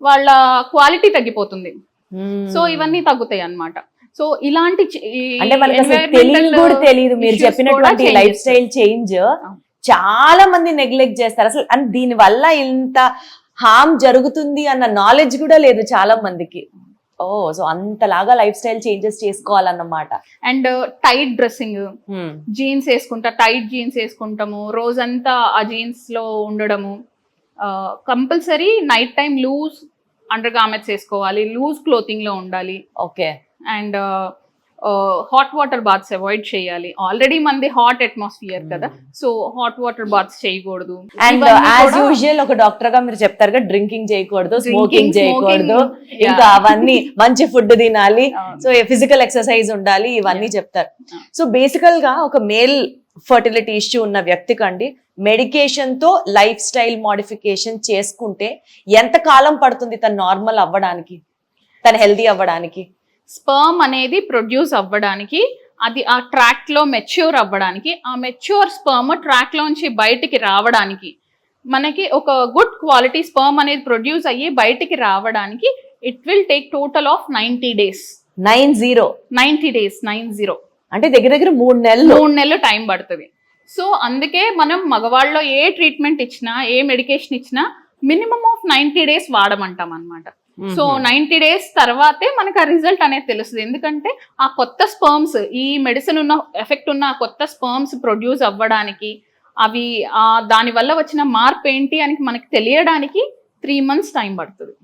వాళ్ళ క్వాలిటీ తగ్గిపోతుంది. సో ఇవన్నీ తగ్గుతాయి అన్నమాట. సో ఇలాంటి తెలియదు మీరు చెప్పినటువంటి లైఫ్ స్టైల్ చేంజ్ చాలా మంది నెగ్లెక్ట్ చేస్తారు అసలు. అండ్ దీని వల్ల ఇంత హార్మ్ జరుగుతుంది అన్న నాలెడ్జ్ కూడా లేదు చాలా మందికి. సో అంతలాగా లైఫ్ స్టైల్ చేంజెస్ చేసుకోవాలన్నమాట. And tight dressing, jeans tight jeans వేసుకుంటాము, రోజంతా ఆ జీన్స్ లో ఉండడము. Compulsory night time loose undergarments వేసుకోవాలి, లూజ్ క్లోతింగ్ లో ఉండాలి. Okay. And hot water baths avoid చేయాలి. ఆల్రెడీ మనది హాట్ అట్మాస్ఫియర్ కదా, సో హాట్ వాటర్ బాత్స్ చేయకూడదు. అండ్ యాజ్ యూజువల్ ఒక డాక్టర్ గా మీరు చెప్తారు కదా, డ్రింకింగ్ చేయకూడదు, స్మోకింగ్ చేయకూడదు, ఇంకా అవన్నీ మంచి ఫుడ్ తినాలి, సో ఫిజికల్ ఎక్సర్సైజ్ ఉండాలి, ఇవన్నీ చెప్తారు. సో బేసికల్ గా ఒక మేల్ ఫర్టిలిటీ ఇష్యూ ఉన్న వ్యక్తికి అండి మెడికేషన్ తో లైఫ్ స్టైల్ మోడిఫికేషన్ చేసుకుంటే ఎంత కాలం పడుతుంది తను నార్మల్ అవ్వడానికి, తను హెల్దీ అవ్వడానికి? స్పర్మ్ అనేది ప్రొడ్యూస్ అవ్వడానికి, అది ఆ ట్రాక్ లో మెచ్యూర్ అవ్వడానికి, ఆ మెచ్యూర్ స్పర్మ్ ట్రాక్ లోంచి బయటికి రావడానికి, మనకి ఒక గుడ్ క్వాలిటీ స్పర్మ్ అనేది ప్రొడ్యూస్ అయ్యి బయటికి రావడానికి it will take total of 90 days. 90 days. అంటే దగ్గర దగ్గర 3 నెలలు టైం పడుతుంది. సో అందుకే మనం మగవాళ్ళలో ఏ ట్రీట్మెంట్ ఇచ్చినా, ఏ మెడికేషన్ ఇచ్చినా మినిమం ఆఫ్ 90 days వాడమంటాం అన్నమాట. సో 90 days తర్వాతే మనకు ఆ రిజల్ట్ అనేది తెలుస్తుంది. ఎందుకంటే ఆ కొత్త స్పర్మ్స్, ఈ మెడిసిన్ ఉన్న ఎఫెక్ట్ ఉన్న కొత్త స్పర్మ్స్ ప్రొడ్యూస్ అవ్వడానికి, అవి దాని వల్ల వచ్చిన మార్పు ఏంటి అని మనకి తెలియడానికి 3 months టైం పడుతుంది.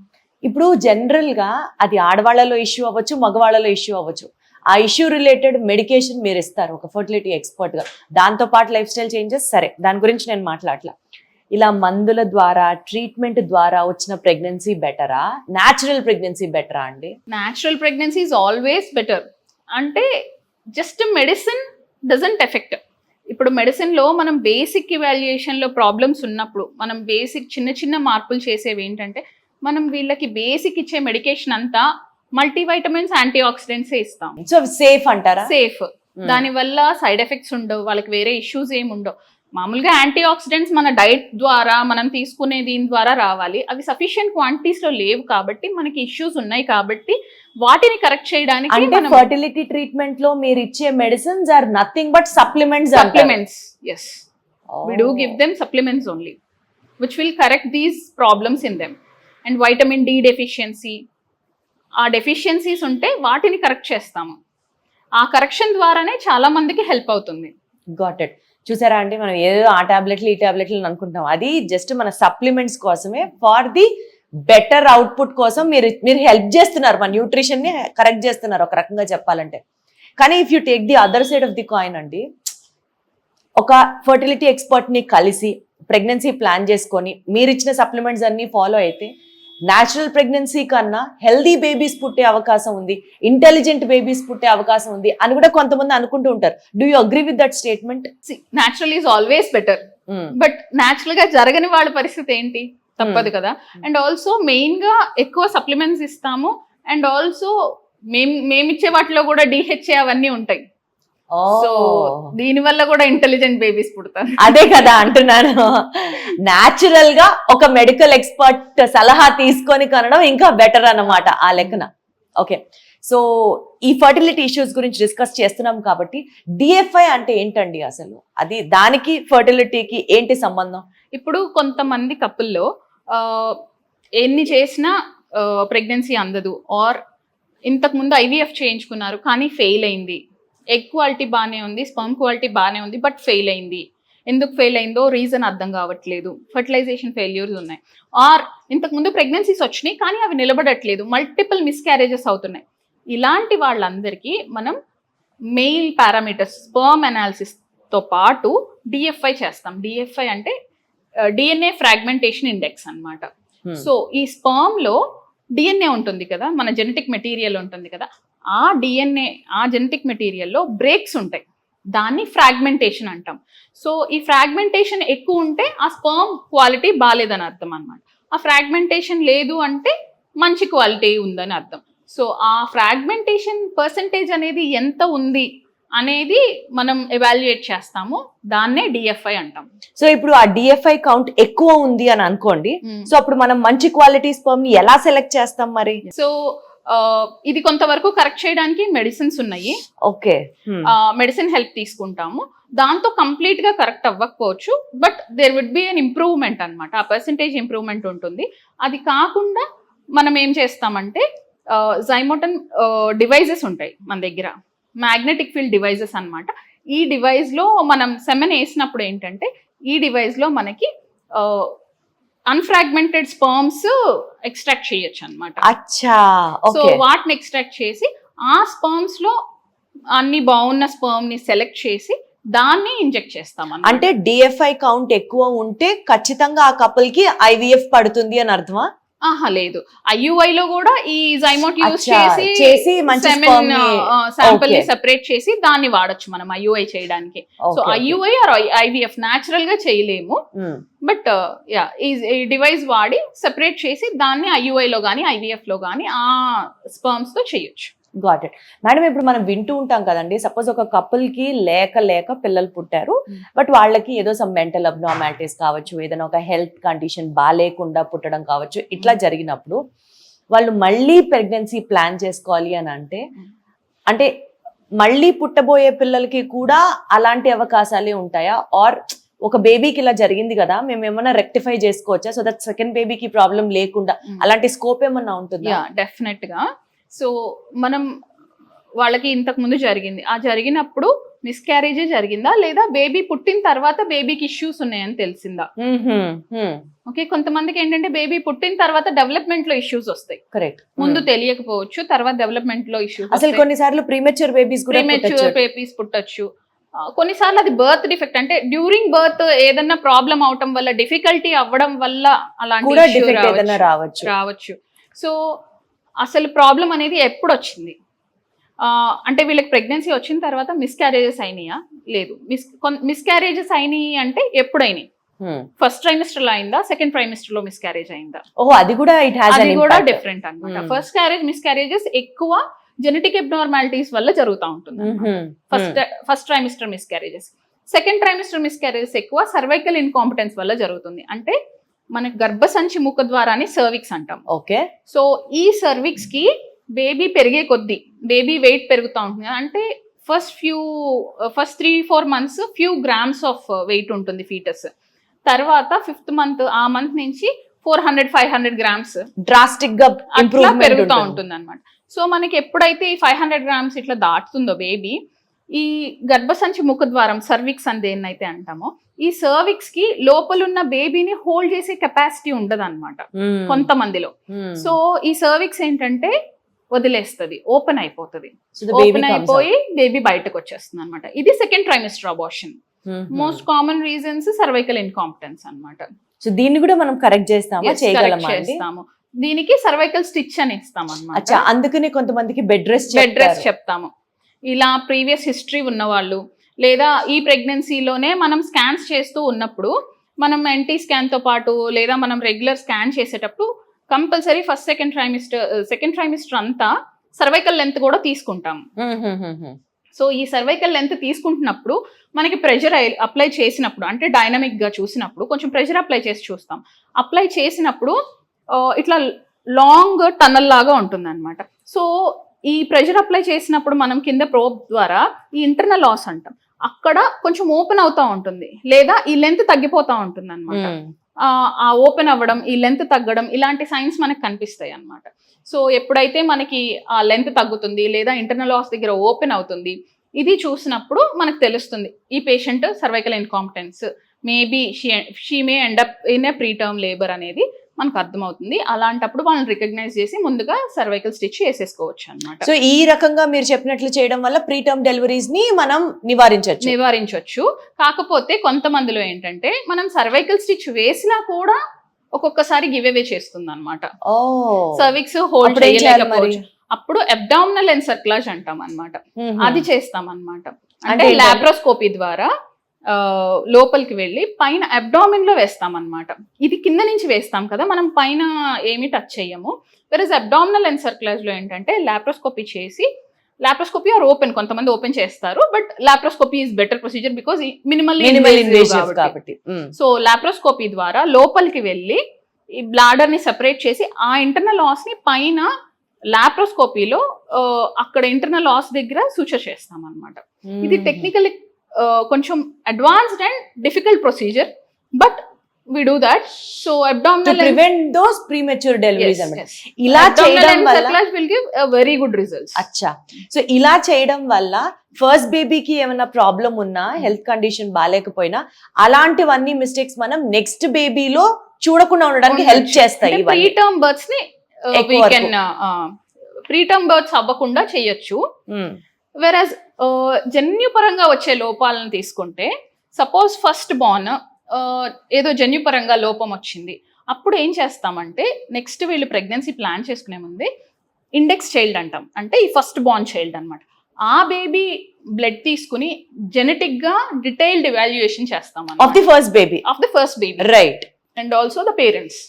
ఇప్పుడు జనరల్ గా అది ఆడవాళ్ళలో ఇష్యూ అవ్వచ్చు, మగవాళ్ళలో ఇష్యూ అవ్వచ్చు, ఆ ఇష్యూ రిలేటెడ్ మెడికేషన్ మీరు ఇస్తారు ఒక ఫర్టిలిటీ ఎక్స్పర్ట్ గా, దాంతో పాటు లైఫ్ స్టైల్ చేంజెస్, సరే దాని గురించి నేను మాట్లాడలా. ఇలా మందుల ద్వారా ట్రీట్మెంట్ ద్వారా వచ్చిన ప్రెగ్నెన్సీ బెటరా, న్యాచురల్ ప్రెగ్నెన్సీ బెటరా అండి? Natural pregnancy is always better. అంటే జస్ట్ మెడిసిన్ డజంట్ ఎఫెక్ట్. ఇప్పుడు మెడిసిన్లో మనం బేసిక్ ఇవాల్యుయేషన్లో ప్రాబ్లమ్స్ ఉన్నప్పుడు మనం బేసిక్ చిన్న చిన్న మార్పులు చేసేవి ఏంటంటే, మనం వీళ్ళకి బేసిక్ ఇచ్చే మెడికేషన్ అంతా మల్టీవైటమిన్స్, యాంటీ ఆక్సిడెంట్సే ఇస్తాం. సో సేఫ్ అంటారా? సేఫ్. దానివల్ల సైడ్ ఎఫెక్ట్స్ ఉండవు, వాళ్ళకి వేరే ఇష్యూస్ ఏమి ఉండవు. మామూలుగా యాంటీ ఆక్సిడెంట్స్ మన డైట్ ద్వారా మనం తీసుకునే దీని ద్వారా రావాలి. అవి సఫిషియెంట్ క్వాంటిటీస్లో లేవు కాబట్టి మనకి ఇష్యూస్ ఉన్నాయి కాబట్టి వాటిని కరెక్ట్ చేయడానికి అంటే ఫర్టిలిటీ ట్రీట్మెంట్ లో మీరు ఇచ్చే medicines are nothing but supplements. yes, we do give them supplements only which will correct these problems in them. And vitamin D deficiency, ఆ డెఫిషియన్సీస్ ఉంటే వాటిని కరెక్ట్ చేస్తాము. ఆ కరెక్షన్ ద్వారానే చాలా మందికి హెల్ప్ అవుతుంది. Got it. చూసారా అండి, మనం ఏదో ఆ టాబ్లెట్లు ఈ టాబ్లెట్లు అనుకుంటాం, అది జస్ట్ మన సప్లిమెంట్స్ కోసమే, ఫార్ ది బెటర్ అవుట్పుట్ కోసం మీరు హెల్ప్ చేస్తున్నారు, మన న్యూట్రిషన్ ని కరెక్ట్ చేస్తున్నారు ఒక రకంగా చెప్పాలంటే. కానీ if you take the other side of the coin అండి, ఒక ఫర్టిలిటీ ఎక్స్పర్ట్ ని కలిసి ప్రెగ్నెన్సీ ప్లాన్ చేసుకొని మీరు ఇచ్చిన సప్లిమెంట్స్ అన్ని ఫాలో అయితే న్యాచురల్ ప్రెగ్నెన్సీ కన్నా హెల్దీ బేబీస్ పుట్టే అవకాశం ఉంది, ఇంటెలిజెంట్ బేబీస్ పుట్టే అవకాశం ఉంది అని కూడా కొంతమంది అనుకుంటూ ఉంటారు. Do you agree with that statement? Natural is always better, but natural గా జరగని వాళ్ళ పరిస్థితి ఏంటి? తప్పదు కదా. అండ్ ఆల్సో మెయిన్ గా ఎక్కువ సప్లిమెంట్స్ ఇస్తాము. అండ్ ఆల్సో మేమిచ్చే వాటిలో కూడా DHA అవన్నీ ఉంటాయి. సో దీని వల్ల కూడా ఇంటెలిజెంట్ బేబీస్ పుడతారు. అదే కదా అంటున్నాను, న్యాచురల్ గా ఒక మెడికల్ ఎక్స్పర్ట్ సలహా తీసుకొని కనడం ఇంకా బెటర్ అన్నమాట ఆ లెక్కన. ఓకే, సో ఈ ఫర్టిలిటీ ఇష్యూస్ గురించి డిస్కస్ చేస్తున్నాం కాబట్టి DFI అంటే ఏంటండి అసలు? అది దానికి ఫర్టిలిటీకి ఏంటి సంబంధం? ఇప్పుడు కొంతమంది కపుల్లో ఎన్ని చేసినా ప్రెగ్నెన్సీ అందదు, ఆర్ ఇంతకుముందు IVF చేయించుకున్నారు కానీ ఫెయిల్ అయింది. ఎగ్ క్వాలిటీ బాగానే ఉంది, స్పర్మ్ క్వాలిటీ బాగానే ఉంది, బట్ ఫెయిల్ అయింది. ఎందుకు ఫెయిల్ అయిందో రీజన్ అర్థం కావట్లేదు, ఫర్టిలైజేషన్ ఫెయిల్యూర్స్ ఉన్నాయి. ఆర్ ఇంతకుముందు ప్రెగ్నెన్సీస్ వచ్చినాయి కానీ అవి నిలబడట్లేదు, మల్టిపుల్ మిస్క్యారేజెస్ అవుతున్నాయి. ఇలాంటి వాళ్ళందరికీ మనం మెయిల్ పారామీటర్స్ స్పర్మ్ అనాలిసిస్తో పాటు DFI చేస్తాం. DFI అంటే DNA ఫ్రాగ్మెంటేషన్ ఇండెక్స్ అన్నమాట. సో ఈ స్పర్మ్లో DNA ఉంటుంది కదా, మన జెనెటిక్ మెటీరియల్ ఉంటుంది కదా, ఆ DNA ఆ జెనెటిక్ మెటీరియల్లో బ్రేక్స్ ఉంటాయి, దాన్ని ఫ్రాగ్మెంటేషన్ అంటాం. సో ఈ ఫ్రాగ్మెంటేషన్ ఎక్కువ ఉంటే ఆ స్పర్మ్ క్వాలిటీ బాగాలేదని అర్థం అన్నమాట. ఆ ఫ్రాగ్మెంటేషన్ లేదు అంటే మంచి క్వాలిటీ ఉందని అర్థం. సో ఆ ఫ్రాగ్మెంటేషన్ పర్సంటేజ్ అనేది ఎంత ఉంది అనేది మనం ఎవాల్యుయేట్ చేస్తాము, దాన్నే DFI అంటాం. సో ఇప్పుడు ఆ DFI కౌంట్ ఎక్కువ ఉంది అని అనుకోండి, సో అప్పుడు మనం మంచి క్వాలిటీ స్పర్మ్ ని ఎలా సెలెక్ట్ చేస్తాం మరి? సో ఇది కొంతవరకు కరెక్ట్ చేయడానికి మెడిసిన్స్ ఉన్నాయి. ఓకే, మెడిసిన్ హెల్ప్ తీసుకుంటాము, దాంతో కంప్లీట్ గా కరెక్ట్ అవ్వకపోవచ్చు, but there would be an improvement అన్నమాట. ఆ పర్సంటేజ్ ఇంప్రూవ్మెంట్ ఉంటుంది. అది కాకుండా మనం ఏం చేస్తామంటే జైమోటన్ డివైజెస్ ఉంటాయి మన దగ్గర, మ్యాగ్నెటిక్ ఫీల్డ్ డివైజెస్ అన్నమాట. ఈ డివైస్ లో మనం సెమెన్ వేసినప్పుడు ఏంటంటే ఈ డివైస్ లో మనకి అన్ఫ్రాగ్మెంటెడ్ స్పర్మ్స్ ఎక్స్ట్రాక్ట్ చేయొచ్చు అన్నమాట. అచ్చా, సో వాటిని ఎక్స్ట్రాక్ట్ చేసి ఆ స్పర్మ్స్ లో అన్ని బాగున్న స్పర్మ్ ని సెలెక్ట్ చేసి దాన్ని ఇంజెక్ట్ చేస్తాం. అంటే DFI కౌంట్ ఎక్కువ ఉంటే ఖచ్చితంగా ఆ కపుల్ కి IVF పడుతుంది అని అర్థమా? ఆహా లేదు, IUI లో కూడా ఈ జైమోట్ యూజ్ చేసి శాంపుల్ ని సెపరేట్ చేసి దాన్ని వాడచ్చు మనం IUI చేయడానికి. So IUI or IVF natural గా చేయలేము, బట్ ఈ డివైస్ వాడి సెపరేట్ చేసి దాన్ని IUI లో గానీ IVF లో గానీ ఆ స్పర్మ్స్ తో చేయొచ్చు. Got it madam. ఇప్పుడు మనం వింటూ ఉంటాం కదండి, సపోజ్ ఒక కపుల్ కి లేక పిల్లలు పుట్టారు, బట్ వాళ్ళకి ఏదో సమ్ మెంటల్ అబ్నార్మాలిటీస్ కావచ్చు, ఏదైనా ఒక హెల్త్ కండిషన్ బాగాలేకుండా పుట్టడం కావచ్చు, ఇట్లా జరిగినప్పుడు వాళ్ళు మళ్ళీ ప్రెగ్నెన్సీ ప్లాన్ చేసుకోవాలి అని అంటే మళ్ళీ పుట్టబోయే పిల్లలకి కూడా అలాంటి అవకాశాలే ఉంటాయా? ఆర్ ఒక బేబీకి ఇలా జరిగింది కదా, మేము ఏమన్నా రెక్టిఫై చేసుకోవచ్చా సో దట్ సెకండ్ బేబీకి ప్రాబ్లం లేకుండా, అలాంటి స్కోప్ ఏమన్నా ఉంటుందా? డెఫినెట్ గా. సో మనం వాళ్ళకి ఇంతకు ముందు జరిగింది, ఆ జరిగినప్పుడు మిస్క్యారేజే జరిగిందా లేదా బేబీ పుట్టిన తర్వాత బేబీకి ఇష్యూస్ ఉన్నాయని తెలిసిందా. ఓకే, కొంతమందికి ఏంటంటే బేబీ పుట్టిన తర్వాత డెవలప్మెంట్ లో ఇష్యూస్ వస్తాయి. కరెక్ట్. ముందు తెలియకపోవచ్చు, తర్వాత డెవలప్మెంట్ లో ఇష్యూస్. అసలు కొన్నిసార్లు ప్రీమెచ్యూర్ బేబీస్ పుట్టొచ్చు. కొన్నిసార్లు అది బర్త్ డిఫెక్ట్, అంటే డ్యూరింగ్ బర్త్ ఏదన్నా ప్రాబ్లం అవటం వల్ల, డిఫికల్టీ అవ్వడం వల్ల అలాంటి రావచ్చు. సో అసలు ప్రాబ్లం అనేది ఎప్పుడు వచ్చింది, అంటే వీళ్ళకి ప్రెగ్నెన్సీ వచ్చిన తర్వాత మిస్క్యారేజెస్ అయినాయా, లేదు. మిస్క్యారేజెస్ అయినాయి అంటే ఎప్పుడైనాయి, ఫస్ట్ ట్రైమిస్టర్ లో అయిందా, సెకండ్ ట్రైమిస్టర్ లో మిస్క్యారేజ్ అయిందా. అది కూడా డిఫరెంట్ అన్నమాట. ఫస్ట్ క్యారేజ్ మిస్క్యారేజెస్ ఎక్కువ జెనెటిక్ అబ్నార్మాలిటీస్ వల్ల జరుగుతూ ఉంటుంది. First trimester miscarriages. Second trimester miscarriages ఎక్కువ సర్వైకల్ ఇన్కాంపిటెన్స్ వల్ల జరుగుతుంది. అంటే మనకి గర్భసంచి ముఖ ద్వారాన్ని సర్విక్స్ అంటాం. ఓకే. సో ఈ సర్విక్స్ కి బేబీ పెరిగే కొద్దీ బేబీ వెయిట్ పెరుగుతూ ఉంటుంది. అంటే first 3-4 months few grams of weight ఉంటుంది ఫీటస్. తర్వాత 5th month ఆ మంత్ నుంచి 400-500 grams డ్రాస్టిక్ గా పెరుగుతూ ఉంటుంది అనమాట. సో మనకి ఎప్పుడైతే ఈ 500 grams ఇట్లా దాటుతుందో బేబీ, ఈ గర్భసంచి ముఖ ద్వారం సర్విక్స్ అని దేన్నైతే అంటామో, ఈ సర్విక్స్ కి లోపలున్న బేబీని హోల్డ్ చేసే కెపాసిటీ ఉండదు అనమాట కొంతమందిలో. సో ఈ సర్విక్స్ ఏంటంటే వదిలేస్తుంది, ఓపెన్ అయిపోతుంది. ఓపెన్ అయిపోయి బేబీ బయటకు వచ్చేస్తుంది అనమాట. ఇది second trimester abortion. Most common reasons cervical incompetence అన్నమాట. సో దీన్ని కూడా మనం కరెక్ట్ చేస్తాము. దీనికి సర్వైకల్ స్టిచ్ అని ఇస్తాం అన్నమాట. అందుకనే కొంతమందికి బెడ్ రెస్ట్ చెప్తాము. ఇలా ప్రీవియస్ హిస్టరీ ఉన్న వాళ్ళు, లేదా ఈ ప్రెగ్నెన్సీలోనే మనం స్కాన్స్ చేస్తూ ఉన్నప్పుడు, మనం ఎన్టీ స్కాన్ తో పాటు లేదా మనం రెగ్యులర్ స్కాన్ చేసేటప్పుడు కంపల్సరీ సెకండ్ ట్రైమిస్టర్ అంతా సర్వైకల్ లెంత్ కూడా తీసుకుంటాం. సో ఈ సర్వైకల్ లెంత్ తీసుకుంటున్నప్పుడు మనకి ప్రెషర్ అప్లై చేసినప్పుడు, అంటే డైనమిక్ గా చూసినప్పుడు కొంచెం ప్రెషర్ అప్లై చేసి చూస్తాం. అప్లై చేసినప్పుడు ఇట్లా లాంగ్ టన్నల్ లాగా ఉంటుంది అనమాట. సో ఈ ప్రెషర్ అప్లై చేసినప్పుడు మనం కింద ప్రోబ్ ద్వారా ఈ ఇంటర్నల్ లాస్ అంటాం, అక్కడ కొంచెం ఓపెన్ అవుతా ఉంటుంది, లేదా ఈ లెంత్ తగ్గిపోతా ఉంటుంది అనమాట. ఆ ఓపెన్ అవ్వడం, ఈ లెంత్ తగ్గడం, ఇలాంటి సైన్స్ మనకు కనిపిస్తాయి అన్నమాట. సో ఎప్పుడైతే మనకి ఆ లెంత్ తగ్గుతుంది లేదా ఇంటర్నల్ లాస్ దగ్గర ఓపెన్ అవుతుంది, ఇది చూసినప్పుడు మనకు తెలుస్తుంది ఈ patient cervical incompetence, maybe she may end up in a preterm labour అనేది మనకు అర్థమవుతుంది. అలాంటప్పుడు వాళ్ళని రికగ్నైజ్ చేసి ముందుగా సర్వైకల్ స్టిచ్ వేసేసుకోవచ్చు అన్నమాట. సో ఈ రకంగా మీరు చెప్పినట్లు చేయడం వల్ల ప్రీటర్మ్ డెలివరీస్ ని మనం నివారించవచ్చు. కాకపోతే కొంతమందిలో ఏంటంటే మనం సర్వైకల్ స్టిచ్ వేసినా కూడా ఒక్కొక్కసారి గివ్ అవే చేస్తుంది అనమాట. సర్విక్స్ హోల్డ్ చేయలేకపోవచ్చు. అప్పుడు అబ్డామినల్ ఎన్సర్క్లాజ్ అంటాం అనమాట. అది చేస్తాం అనమాట. అంటే లాప్రోస్కోపీ ద్వారా లోపలికి వెళ్ళి పైన అబ్డామిన్ లో వేస్తాం అనమాట. ఇది కింద నుంచి వేస్తాం కదా, మనం పైన ఏమి టచ్ చెయ్యము. వెరస్ అబ్డామినల్ ఎన్సర్క్లాజ్ లో ఏంటంటే లాప్రోస్కోపీ చేసి, లాప్రోస్కోపీ ఆర్ ఓపెన్, కొంతమంది ఓపెన్ చేస్తారు, but laparoscopy is better procedure because minimal invasive కాబట్టి. సో లాప్రోస్కోపీ ద్వారా లోపలికి వెళ్ళి ఈ బ్లాడర్ ని సెపరేట్ చేసి ఆ ఇంటర్నల్ లాస్ ని పైన లాప్రోస్కోపీలో అక్కడ ఇంటర్నల్ లాస్ దగ్గర సూచర్ చేస్తాం అనమాట. ఇది టెక్నికల్ కొంచెం advanced and difficult procedure, but we do that. So abdominal to prevent those premature deliveries. Yes. ఇలా చేయడం వల్ల will give a very good results. అచ్చా. సో ఇలా చేయడం వల్ల ఫస్ట్ బేబీకి ఏమైనా ప్రాబ్లం ఉన్నా, హెల్త్ కండిషన్ బాగాలేకపోయినా, అలాంటివన్నీ మిస్టేక్స్ మనం నెక్స్ట్ బేబీలో చూడకుండా ఉండడానికి హెల్ప్ చేస్తాయి. ప్రీటర్మ్ బర్త్స్ ని we can ప్రీటర్మ్ బర్త్స్ అవ్వకుండా చేయొచ్చు. వెరస్ జన్యుపరంగా వచ్చే లోపాలను తీసుకుంటే, సపోజ్ ఫస్ట్ బార్న్ ఏదో జన్యుపరంగా లోపం వచ్చింది, అప్పుడు ఏం చేస్తామంటే నెక్స్ట్ వీళ్ళు ప్రెగ్నెన్సీ ప్లాన్ చేసుకునే ముందే ఇండెక్స్ చైల్డ్ అంటాం, అంటే ఈ ఫస్ట్ బార్న్ చైల్డ్ అనమాట. ఆ బేబీ బ్లడ్ తీసుకుని జెనెటిక్ గా డీటెయిల్డ్ ఎవాల్యుయేషన్ చేస్తాం of the first baby right, and also the parents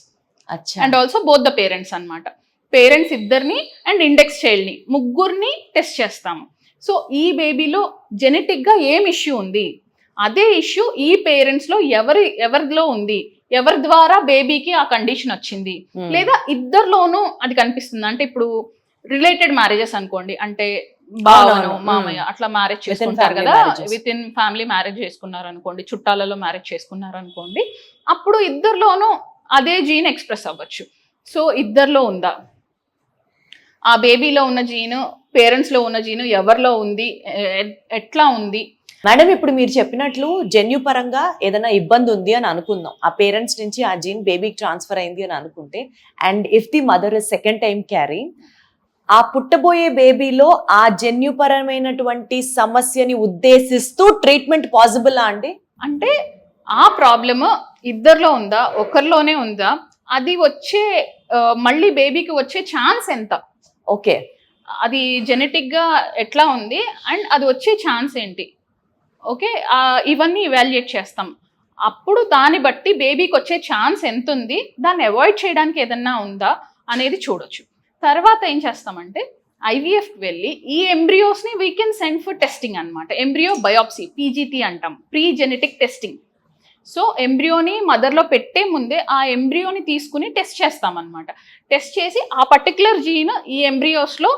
and also both the parents అన్నమాట. పేరెంట్స్ ఇద్దరిని అండ్ ఇండెక్స్ చైల్డ్ ని ముగ్గురిని టెస్ట్ చేస్తాము. సో ఈ బేబీలో జెనెటిక్ గా ఏం ఇష్యూ ఉంది, అదే ఇష్యూ ఈ పేరెంట్స్ లో ఎవరిలో ఉంది, ఎవరి ద్వారా బేబీకి ఆ కండిషన్ వచ్చింది, లేదా ఇద్దరిలోనూ అది కనిపిస్తుంది. అంటే ఇప్పుడు రిలేటెడ్ మ్యారేజెస్ అనుకోండి, అంటే బావను మామయ్య అట్లా మ్యారేజ్ చేసుకుంటారు కదా, విత్ ఇన్ ఫ్యామిలీ మ్యారేజ్ చేసుకున్నారు అనుకోండి, చుట్టాలలో మ్యారేజ్ చేసుకున్నారు అనుకోండి, అప్పుడు ఇద్దరిలోనూ అదే జీన్ ఎక్స్ప్రెస్ అవ్వచ్చు. సో ఇద్దరిలో ఉందా, ఆ బేబీలో ఉన్న జీను పేరెంట్స్ లో ఉన్న జీను ఎవరిలో ఉంది, ఎట్లా ఉంది, మేడం ఇప్పుడు మీరు చెప్పినట్లు జన్యు పరంగా ఏదైనా ఇబ్బంది ఉంది అని అనుకుందాం, ఆ పేరెంట్స్ నుంచి ఆ జీన్ బేబీకి ట్రాన్స్ఫర్ అయింది అని అనుకుంటే, and if the mother is second time carry, ఆ పుట్టబోయే బేబీలో ఆ జన్యుపరమైనటువంటి సమస్యని ఉద్దేశిస్తూ ట్రీట్మెంట్ పాసిబుల్ అండి? అంటే ఆ ప్రాబ్లమ్ ఇద్దరిలో ఉందా, ఒకరిలోనే ఉందా, అది వచ్చే మళ్ళీ బేబీకి వచ్చే ఛాన్స్ ఎంత, ఓకే, అది జెనెటిక్ గా ఎట్లా ఉంది అండ్ అది వచ్చే ఛాన్స్ ఏంటి, ఓకే, ఇవన్నీ ఇవాల్యుయేట్ చేస్తాం. అప్పుడు దాన్ని బట్టి బేబీకి వచ్చే ఛాన్స్ ఎంత ఉంది, దాన్ని అవాయిడ్ చేయడానికి ఏదన్నా ఉందా అనేది చూడొచ్చు. తర్వాత ఏం చేస్తామంటే ఐవీఎఫ్కి వెళ్ళి ఈ ఎంబ్రియోస్ని we can send for testing అనమాట. ఎంబ్రియో బయాప్సీ, పీజీటీ అంటాం, ప్రీ జెనెటిక్ టెస్టింగ్. సో ఎంబ్రియోని మదర్లో పెట్టే ముందే ఆ ఎంబ్రియోని తీసుకుని టెస్ట్ చేస్తామన్నమాట. టెస్ట్ చేసి ఆ పర్టికులర్ జీన్ ఈ ఎంబ్రియోస్లో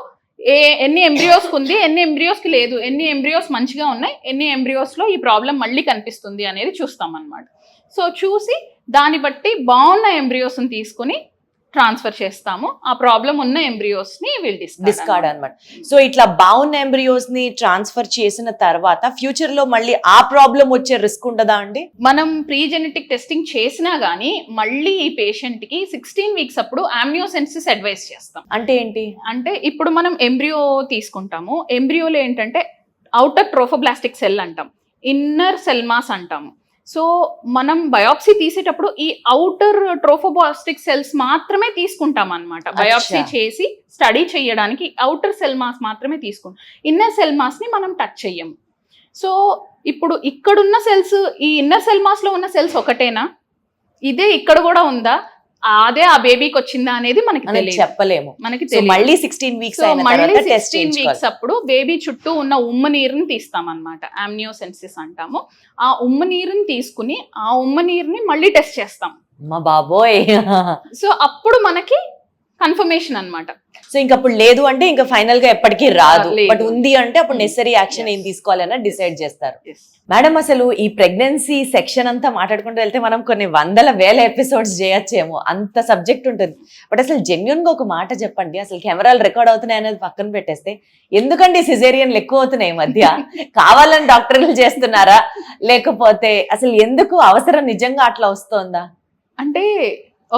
ఎన్ని ఎంబ్రియోస్కి ఉంది, ఎన్ని ఎంబ్రియోస్కి లేదు, ఎన్ని ఎంబ్రియోస్ మంచిగా ఉన్నాయి, ఎన్ని ఎంబ్రియోస్లో ఈ ప్రాబ్లం మళ్ళీ కనిపిస్తుంది అనేది చూస్తామన్నమాట. సో చూసి దాన్ని బట్టి బాగున్న ఎంబ్రియోస్ని తీసుకుని ట్రాన్స్ఫర్ చేస్తాము. ఆ ప్రాబ్లం ఉన్న ఎంబ్రియోస్ ని డిస్కార్డ్ అన్నమాట. సో ఇట్లా బాగున్న ఎంబ్రియోస్ ని ట్రాన్స్ఫర్ చేసిన తర్వాత ఫ్యూచర్ లో మళ్ళీ ఆ ప్రాబ్లం వచ్చే రిస్క్ ఉండదా అండి? మనం ప్రీ జెనెటిక్ టెస్టింగ్ చేసినా గానీ మళ్ళీ ఈ పేషెంట్ కి 16 వీక్స్ అప్పుడు ఆమ్నియోసెన్సిస్ అడ్వైస్ చేస్తాం. అంటే ఏంటి అంటే ఇప్పుడు మనం ఎంబ్రియో తీసుకుంటాము, ఎంబ్రియోలో ఏంటంటే అవుటర్ ట్రోఫోబ్లాస్టిక్ సెల్ అంటాం, ఇన్నర్ సెల్ మాస్ అంటాము. సో మనం బయాప్సీ తీసేటప్పుడు ఈ అవుటర్ ట్రోఫోబ్లాస్టిక్ సెల్స్ మాత్రమే తీసుకుంటాం అనమాట. బయాప్సీ చేసి స్టడీ చేయడానికి అవుటర్ సెల్ మాస్ మాత్రమే తీసుకుంటాం, ఇన్నర్ సెల్ మాస్ ని మనం టచ్ చెయ్యము. సో ఇప్పుడు ఇక్కడున్న సెల్స్, ఈ ఇన్నర్ సెల్ మాస్ లో ఉన్న సెల్స్ ఒకటేనా, ఇదే ఇక్కడ కూడా ఉందా, అదే ఆ బేబీకి వచ్చిందా అనేది మనకి చెప్పలేము. మనకి మళ్ళీ 16 వీక్స్ అప్పుడు బేబీ చుట్టూ ఉన్న ఉమ్మ నీరుని తీస్తామన్నమాట, ఆమ్నియోసెన్సిస్ అంటాము. ఆ ఉమ్మ నీరుని తీసుకుని ఆ ఉమ్మ నీరుని మళ్ళీ టెస్ట్ చేస్తాం. మా బాబోయ్. సో అప్పుడు మనకి కన్ఫర్మేషన్ అన్నమాట. సో ఇంకప్పుడు లేదు అంటే ఇంకా ఫైనల్ గా ఎప్పటికీ రాదు, బట్ ఉంది అంటే అప్పుడు నెసరీ యాక్షన్ ఏం తీసుకోవాలన్నా డిసైడ్ చేస్తారు. మేడం అసలు ఈ ప్రెగ్నెన్సీ సెక్షన్ అంతా మాట్లాడుకుంటూ వెళ్తే మనం కొన్ని వందల వేల ఎపిసోడ్స్ చేయొచ్చేమో, అంత సబ్జెక్ట్ ఉంటుంది. బట్ అసలు జెన్యున్ గా ఒక మాట చెప్పండి, అసలు కెమెరాలు రికార్డ్ అవుతున్నాయి అనేది పక్కన పెట్టేస్తే ఎందుకండి సిజేరియన్లు ఎక్కువ అవుతున్నాయి ఈ మధ్య? కావాలని డాక్టర్లు చేస్తున్నారా, లేకపోతే అసలు ఎందుకు అవసరం నిజంగా అట్లా వస్తుందా? అంటే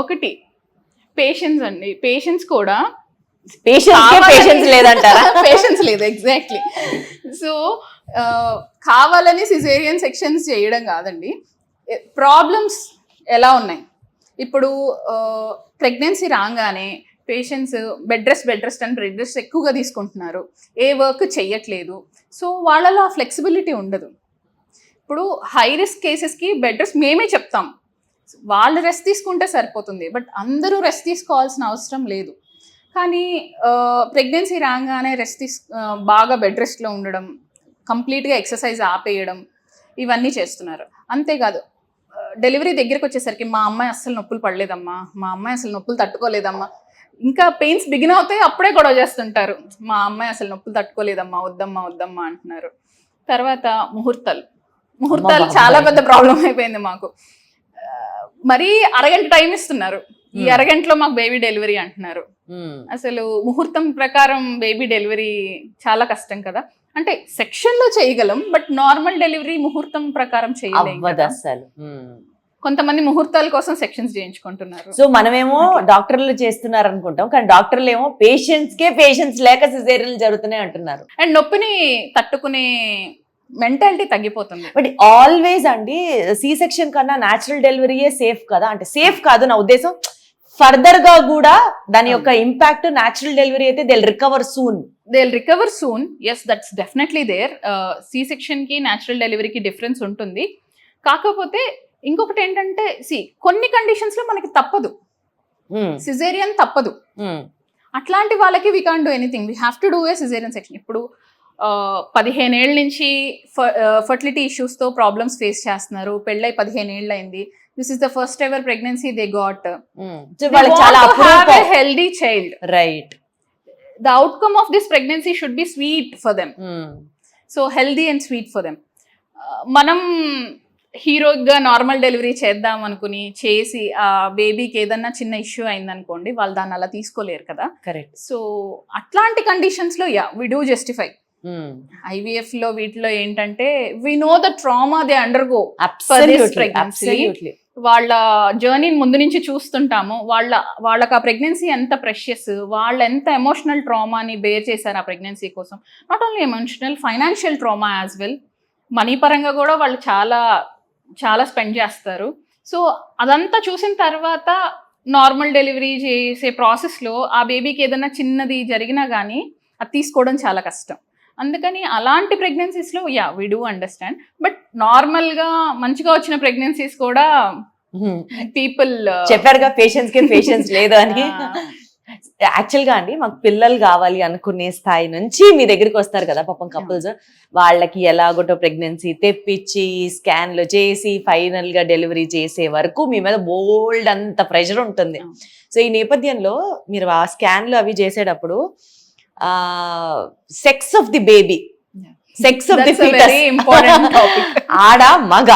ఒకటి పేషెన్స్ అండి, పేషెన్స్ కూడా పేషెన్స్ లేదంటారా? పేషెన్స్ లేదు, ఎగ్జాక్ట్లీ. సో కావాలని సిజేరియన్ సెక్షన్స్ చేయడం కాదండి, ప్రాబ్లమ్స్ ఎలా ఉన్నాయి. ఇప్పుడు ప్రెగ్నెన్సీ రాగానే పేషెంట్స్ బెడ్ రెస్ట్ అని బెడ్ రెస్ట్ ఎక్కువగా తీసుకుంటున్నారు, ఏ వర్క్ చెయ్యట్లేదు. సో వాళ్ళలో ఆ ఫ్లెక్సిబిలిటీ ఉండదు. ఇప్పుడు హై రిస్క్ కేసెస్కి బెడ్ రెస్ట్ మేమే చెప్తాం, వాళ్ళు రెస్ట్ తీసుకుంటే సరిపోతుంది, బట్ అందరూ రెస్ట్ తీసుకోవాల్సిన అవసరం లేదు. కానీ ప్రెగ్నెన్సీ రాగానే బాగా బెడ్ రెస్ట్లో ఉండడం, కంప్లీట్గా ఎక్సర్సైజ్ ఆపేయడం, ఇవన్నీ చేస్తున్నారు. అంతేకాదు డెలివరీ దగ్గరికి వచ్చేసరికి మా అమ్మాయి అస్సలు నొప్పులు పడలేదమ్మా, మా అమ్మాయి అసలు నొప్పులు తట్టుకోలేదమ్మా, ఇంకా పెయిన్స్ బిగిన్ అవుతాయి అప్పుడే గొడవ చేస్తుంటారు, మా అమ్మాయి అసలు నొప్పులు తట్టుకోలేదమ్మా, వద్దమ్మా అంటున్నారు. తర్వాత ముహూర్తాలు చాలా పెద్ద ప్రాబ్లం అయిపోయింది మాకు. మరీ అరగంట టైం ఇస్తున్నారు, ఈ అరగంటలో మాకు బేబీ డెలివరీ అంటున్నారు. అసలు ముహూర్తం ప్రకారం బేబీ డెలివరీ చాలా కష్టం కదా. అంటే సెక్షన్ లో చేయగలం, బట్ నార్మల్ డెలివరీ ముహూర్తం ప్రకారం చేయలేము అసలు. కొంతమంది ముహూర్తాల కోసం సెక్షన్స్ చేయించుకుంటున్నారు. సో మనమేమో డాక్టర్లు చేస్తున్నారు అనుకుంటాం, కానీ డాక్టర్లు ఏమో పేషెంట్స్ లేక సిజేరియన్లు జరుగుతున్నాయి అంటున్నారు. అండ్ నొప్పిని తట్టుకునే మెంటాలిటీ తగ్గిపోతుంది. బట్ ఆల్వేస్ అండి సి సెక్షన్ కన్నా న్యాచురల్ డెలివరీయే సేఫ్ కదా, అంటే సేఫ్ కాదు నా ఉద్దేశం, ఫర్దర్ గా కూడా దాని యొక్క ఇంపాక్ట్ న్యాచురల్ డెలివరీ అయితే they recover soon. Yes, that's definitely there. C section కి న్యాచురల్ డెలివరీకి డిఫరెన్స్ ఉంటుంది. కాకపోతే ఇంకొకటి ఏంటంటే కొన్ని కండిషన్స్ లో మనకి తప్పదు, సిజేరియన్ తప్పదు. అట్లాంటి వాళ్ళకి we can't do anything, we have to do a caesarean section. ఇప్పుడు 15 ఏళ్ళ నుంచి ఫర్టిలిటీ ఇష్యూస్తో ప్రాబ్లమ్స్ ఫేస్ చేస్తున్నారు, పెళ్ళై 15 ఏళ్ళు అయింది, this is the first ever pregnancy they got, healthy child, right? The outcome of this pregnancy should be sweet for them, so healthy and sweet for them. మనం హీరోగా normal delivery చేద్దాం అనుకుని చేసి ఆ బేబీకి ఏదన్నా చిన్న ఇష్యూ అయిందనుకోండి, వాళ్ళు దాన్ని అలా తీసుకోలేరు కదా. కరెక్ట్. సో అట్లాంటి కండిషన్స్ లో వి డూ జస్టిఫై. IVF లో వీటిలో ఏంటంటే we know the trauma they undergo absolutely వాళ్ళ జర్నీని ముందు నుంచి చూస్తుంటాము. వాళ్ళకి ఆ ప్రెగ్నెన్సీ ఎంత ప్రెషియస్, వాళ్ళు ఎంత ఎమోషనల్ ట్రామాని బేర్ చేశారు ఆ ప్రెగ్నెన్సీ కోసం. Not only emotional, financial trauma as well. Money పరంగా కూడా వాళ్ళు చాలా చాలా స్పెండ్ చేస్తారు. సో అదంతా చూసిన తర్వాత నార్మల్ డెలివరీ చేసే ప్రాసెస్లో ఆ బేబీకి ఏదైనా చిన్నది జరిగినా కానీ అది తీసుకోవడం చాలా కష్టం. అందుకని అలాంటి ప్రెగ్నెన్సీస్లో వి డూ అండర్స్టాండ్. బట్ నార్మల్గా మంచిగా వచ్చిన ప్రెగ్నెన్సీస్ కూడా పీపుల్ చెప్పారుగా పేషెన్స్ లేదు అని. యాక్చువల్ గా అండి మాకు పిల్లలు కావాలి అనుకునే స్థాయి నుంచి మీ దగ్గరికి వస్తారు కదా పాపం కపుల్స్, వాళ్ళకి ఎలాగోటో ప్రెగ్నెన్సీ తెప్పించి స్కాన్లు చేసి ఫైనల్ గా డెలివరీ చేసే వరకు మీ మీద బోల్డ్ అంత ప్రెషర్ ఉంటుంది. సో ఈ నేపథ్యంలో మీరు ఆ స్కాన్లు అవి చేసేటప్పుడు sex of the baby, sex of the ఆడ మగ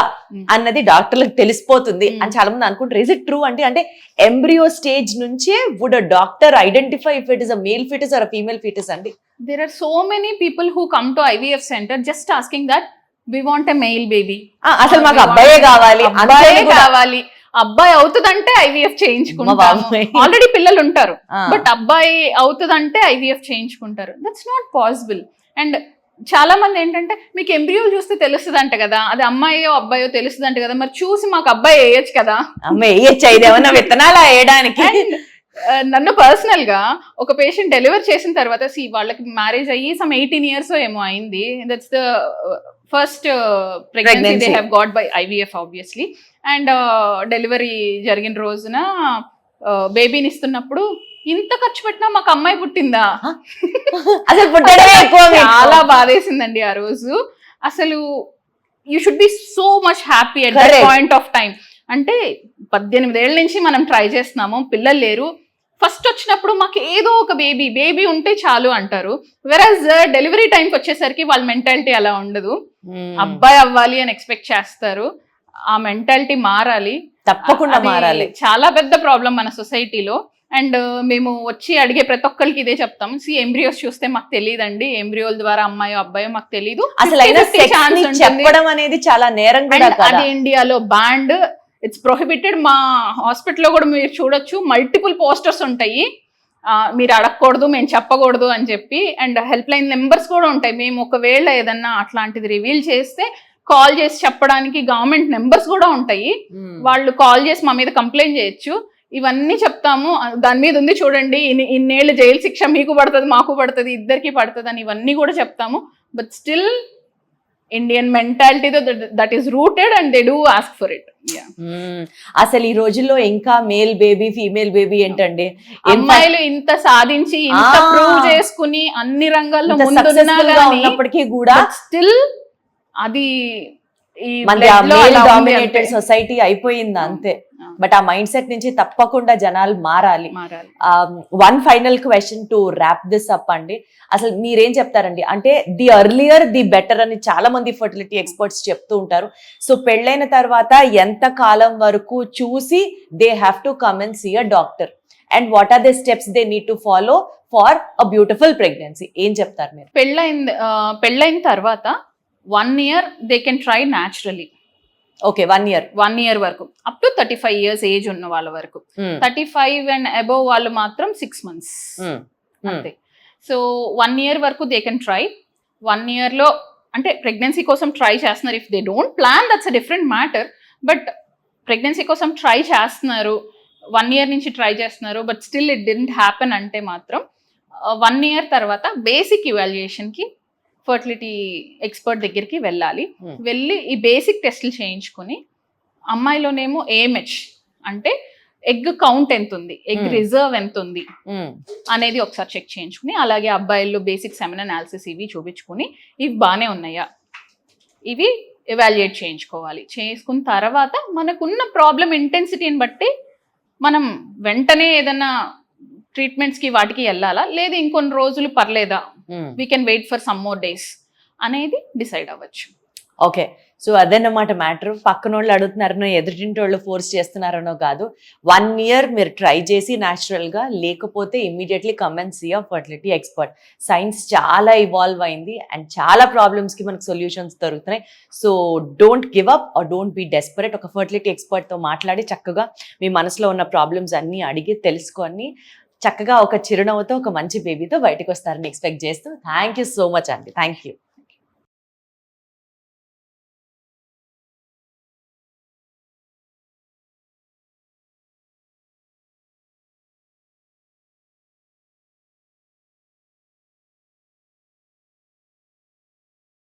అన్నది డాక్టర్లకు తెలిసిపోతుంది అని చాలా మంది అనుకుంటారు. Is it true? అంటే ఎంబ్రియో స్టేజ్ నుంచే would a doctor identify if it is a male foetus or a female foetus అండి? There are so many people who come to IVF centre just asking that we want a male baby. అసలు మాకు అబ్బాయే కావాలి, అబ్బాయి అవుతుందంటే IVF చేయించుకుంటాము. Already పిల్లలు ఉంటారు but అబ్బాయి అవుతుందంటే IVF చేయించుకుంటారు. That's not possible. అండ్ చాలా మంది ఏంటంటే మీకు ఎంబ్రియోలు చూస్తే తెలుస్తుంది అంట కదా, అది అమ్మాయో అబ్బాయో తెలుస్తుంది అంట కదా, మరి చూసి మాకు అబ్బాయి వేయచ్చు కదా. విత్తనాలు వేయడానికి నన్ను పర్సనల్ గా ఒక పేషెంట్ డెలివరీ చేసిన తర్వాత వాళ్ళకి మ్యారేజ్ అయ్యి సమ్ 18 years ఏమో అయింది. That's the first pregnancy they have got by IVF obviously. And delivery జరిగిన రోజున బేబీని ఇస్తున్నప్పుడు ఇంత ఖర్చు పెట్టినా మాకు అమ్మాయి పుట్టిందా, అసలు చాలా బాధేసిందండి ఆ రోజు. అసలు you should be so much happy at that point of time. అంటే 18 ఏళ్ళ నుంచి మనం ట్రై చేస్తున్నాము, పిల్లలు లేరు. ఫస్ట్ వచ్చినప్పుడు మాకు ఏదో ఒక బేబీ ఉంటే చాలు అంటారు. వెరాజ్ డెలివరీ టైంకి వచ్చేసరికి వాళ్ళ మెంటాలిటీ అలా ఉండదు. అబ్బాయి అవ్వాలి అని ఎక్స్పెక్ట్ చేస్తారు. ఆ మెంటాలిటీ మారాలి, తప్పకుండా మారాలి. చాలా పెద్ద ప్రాబ్లం మన సొసైటీలో. అండ్ మేము వచ్చి అడిగే ప్రతి ఒక్కరికి ఇదే చెప్తాము, ఎంబ్రియోస్ చూస్తే మాకు తెలియదండి, ఎంబ్రియోల ద్వారా అమ్మాయో అబ్బాయో మాకు తెలియదు. అసలు చెప్పడం అనేది చాలా నేరం. అది ఇండియాలో బ్యాండ్, ఇట్స్ ప్రొహిబిటెడ్. మా హాస్పిటల్లో కూడా మీరు చూడొచ్చు, మల్టిపుల్ పోస్టర్స్ ఉంటాయి, మీరు అడగకూడదు, మేము చెప్పకూడదు అని చెప్పి. అండ్ హెల్ప్ లైన్ నెంబర్స్ కూడా ఉంటాయి. మేము ఒకవేళ ఏదన్నా అట్లాంటిది రివీల్ చేస్తే కాల్ చేసి చెప్పడానికి గవర్నమెంట్ నెంబర్స్ కూడా ఉంటాయి. వాళ్ళు కాల్ చేసి మా మీద కంప్లైంట్ చేయొచ్చు. ఇవన్నీ చెప్తాము. దాని మీద ఉంది చూడండి, ఇన్నేళ్ళు జైలు శిక్ష మీకు పడుతుంది, మాకు పడుతుంది, ఇద్దరికి పడుతుంది అని ఇవన్నీ కూడా చెప్తాము. But still Indian mentality that is rooted and they do ask for it. అసలు ఈ రోజుల్లో ఇంకా మేల్ బేబీ ఫీమేల్ బేబీ ఏంటండి, అమ్మాయిలు ఇంత సాధించి ఇంత ప్రూవ్ చేసుకుని అన్ని రంగాల్లో ఉన్నప్పటికీ కూడా స్టిల్ అది డామినేటెడ్ సొసైటీ అయిపోయింది అంతే. బట్ ఆ మైండ్ సెట్ నుంచి తప్పకుండా జనాలు మారాలి. One final question to rap this up అండి, అసలు మీరేం చెప్తారండి? అంటే ది ఎర్లియర్ ది బెటర్ అని చాలా మంది ఫర్టిలిటీ ఎక్స్పర్ట్స్ చెప్తూ ఉంటారు. సో పెళ్ళైన తర్వాత ఎంత కాలం వరకు చూసి they have to come and see a doctor, and what are the steps they need to follow for a beautiful pregnancy? ఏం చెప్తారు మీరు? పెళ్ళైన తర్వాత 1 year they can try naturally. Okay, 1 year వరకు, అప్ టు 35 years ఏజ్ ఉన్న వాళ్ళ వరకు. 35 and above వాళ్ళు మాత్రం 6 months అంతే. సో 1 year వరకు దే కెన్ ట్రై. 1 year లో అంటే ప్రెగ్నెన్సీ కోసం ట్రై చేస్తున్నారు. If they don't plan that's a different matter. But pregnancy కోసం ట్రై చేస్తున్నారు, 1 year నుంచి ట్రై చేస్తున్నారు, but still it didn't happen అంటే మాత్రం 1 year తర్వాత బేసిక్ ఇవాల్యుయేషన్కి ఫర్టిలిటీ ఎక్స్పర్ట్ దగ్గరికి వెళ్ళాలి. వెళ్ళి ఈ బేసిక్ టెస్ట్లు చేయించుకుని, అమ్మాయిలోనేమో AMH అంటే ఎగ్ కౌంట్ ఎంత ఉంది, ఎగ్ రిజర్వ్ ఎంత ఉంది అనేది ఒకసారి చెక్ చేయించుకుని, అలాగే అబ్బాయిల్లో బేసిక్ సెమెన్ అనాలిసిస్ ఇవి చూపించుకుని ఇవి బాగానే ఉన్నాయా ఇవి ఎవాల్యుయేట్ చేయించుకోవాలి. చేసుకున్న తర్వాత మనకున్న ప్రాబ్లం ఇంటెన్సిటీని బట్టి మనం వెంటనే ఏదైనా ట్రీట్మెంట్స్కి వాటికి వెళ్ళాలా, లేదా ఇంకొన్ని రోజులు పర్లేదా, we can wait for some more days అనేది డిసైడ్ అవ్వచ్చు. ఓకే. సో అదన్నమాట మ్యాటర్. పక్కన వాళ్ళు అడుగుతున్నారనో, ఎదుటింటి వాళ్ళు ఫోర్స్ చేస్తున్నారనో కాదు. 1 ఇయర్ మీరు ట్రై చేసి న్యాచురల్గా, లేకపోతే immediately come and see a fertility expert. Science చాలా ఇవాల్వ్ అయింది అండ్ చాలా ప్రాబ్లమ్స్కి మనకు సొల్యూషన్స్ దొరుకుతున్నాయి. So don't give up or don't be desperate. ఒక ఫర్టిలిటీ ఎక్స్పర్ట్తో మాట్లాడి చక్కగా మీ మనసులో ఉన్న ప్రాబ్లమ్స్ అన్నీ అడిగి తెలుసుకొని చక్కగా ఒక చిరునవ్వుతో ఒక మంచి బేబీతో బయటకు వస్తారని ఎక్స్పెక్ట్ చేస్తూ థ్యాంక్ యూ సో మచ్ అండి. Thank you.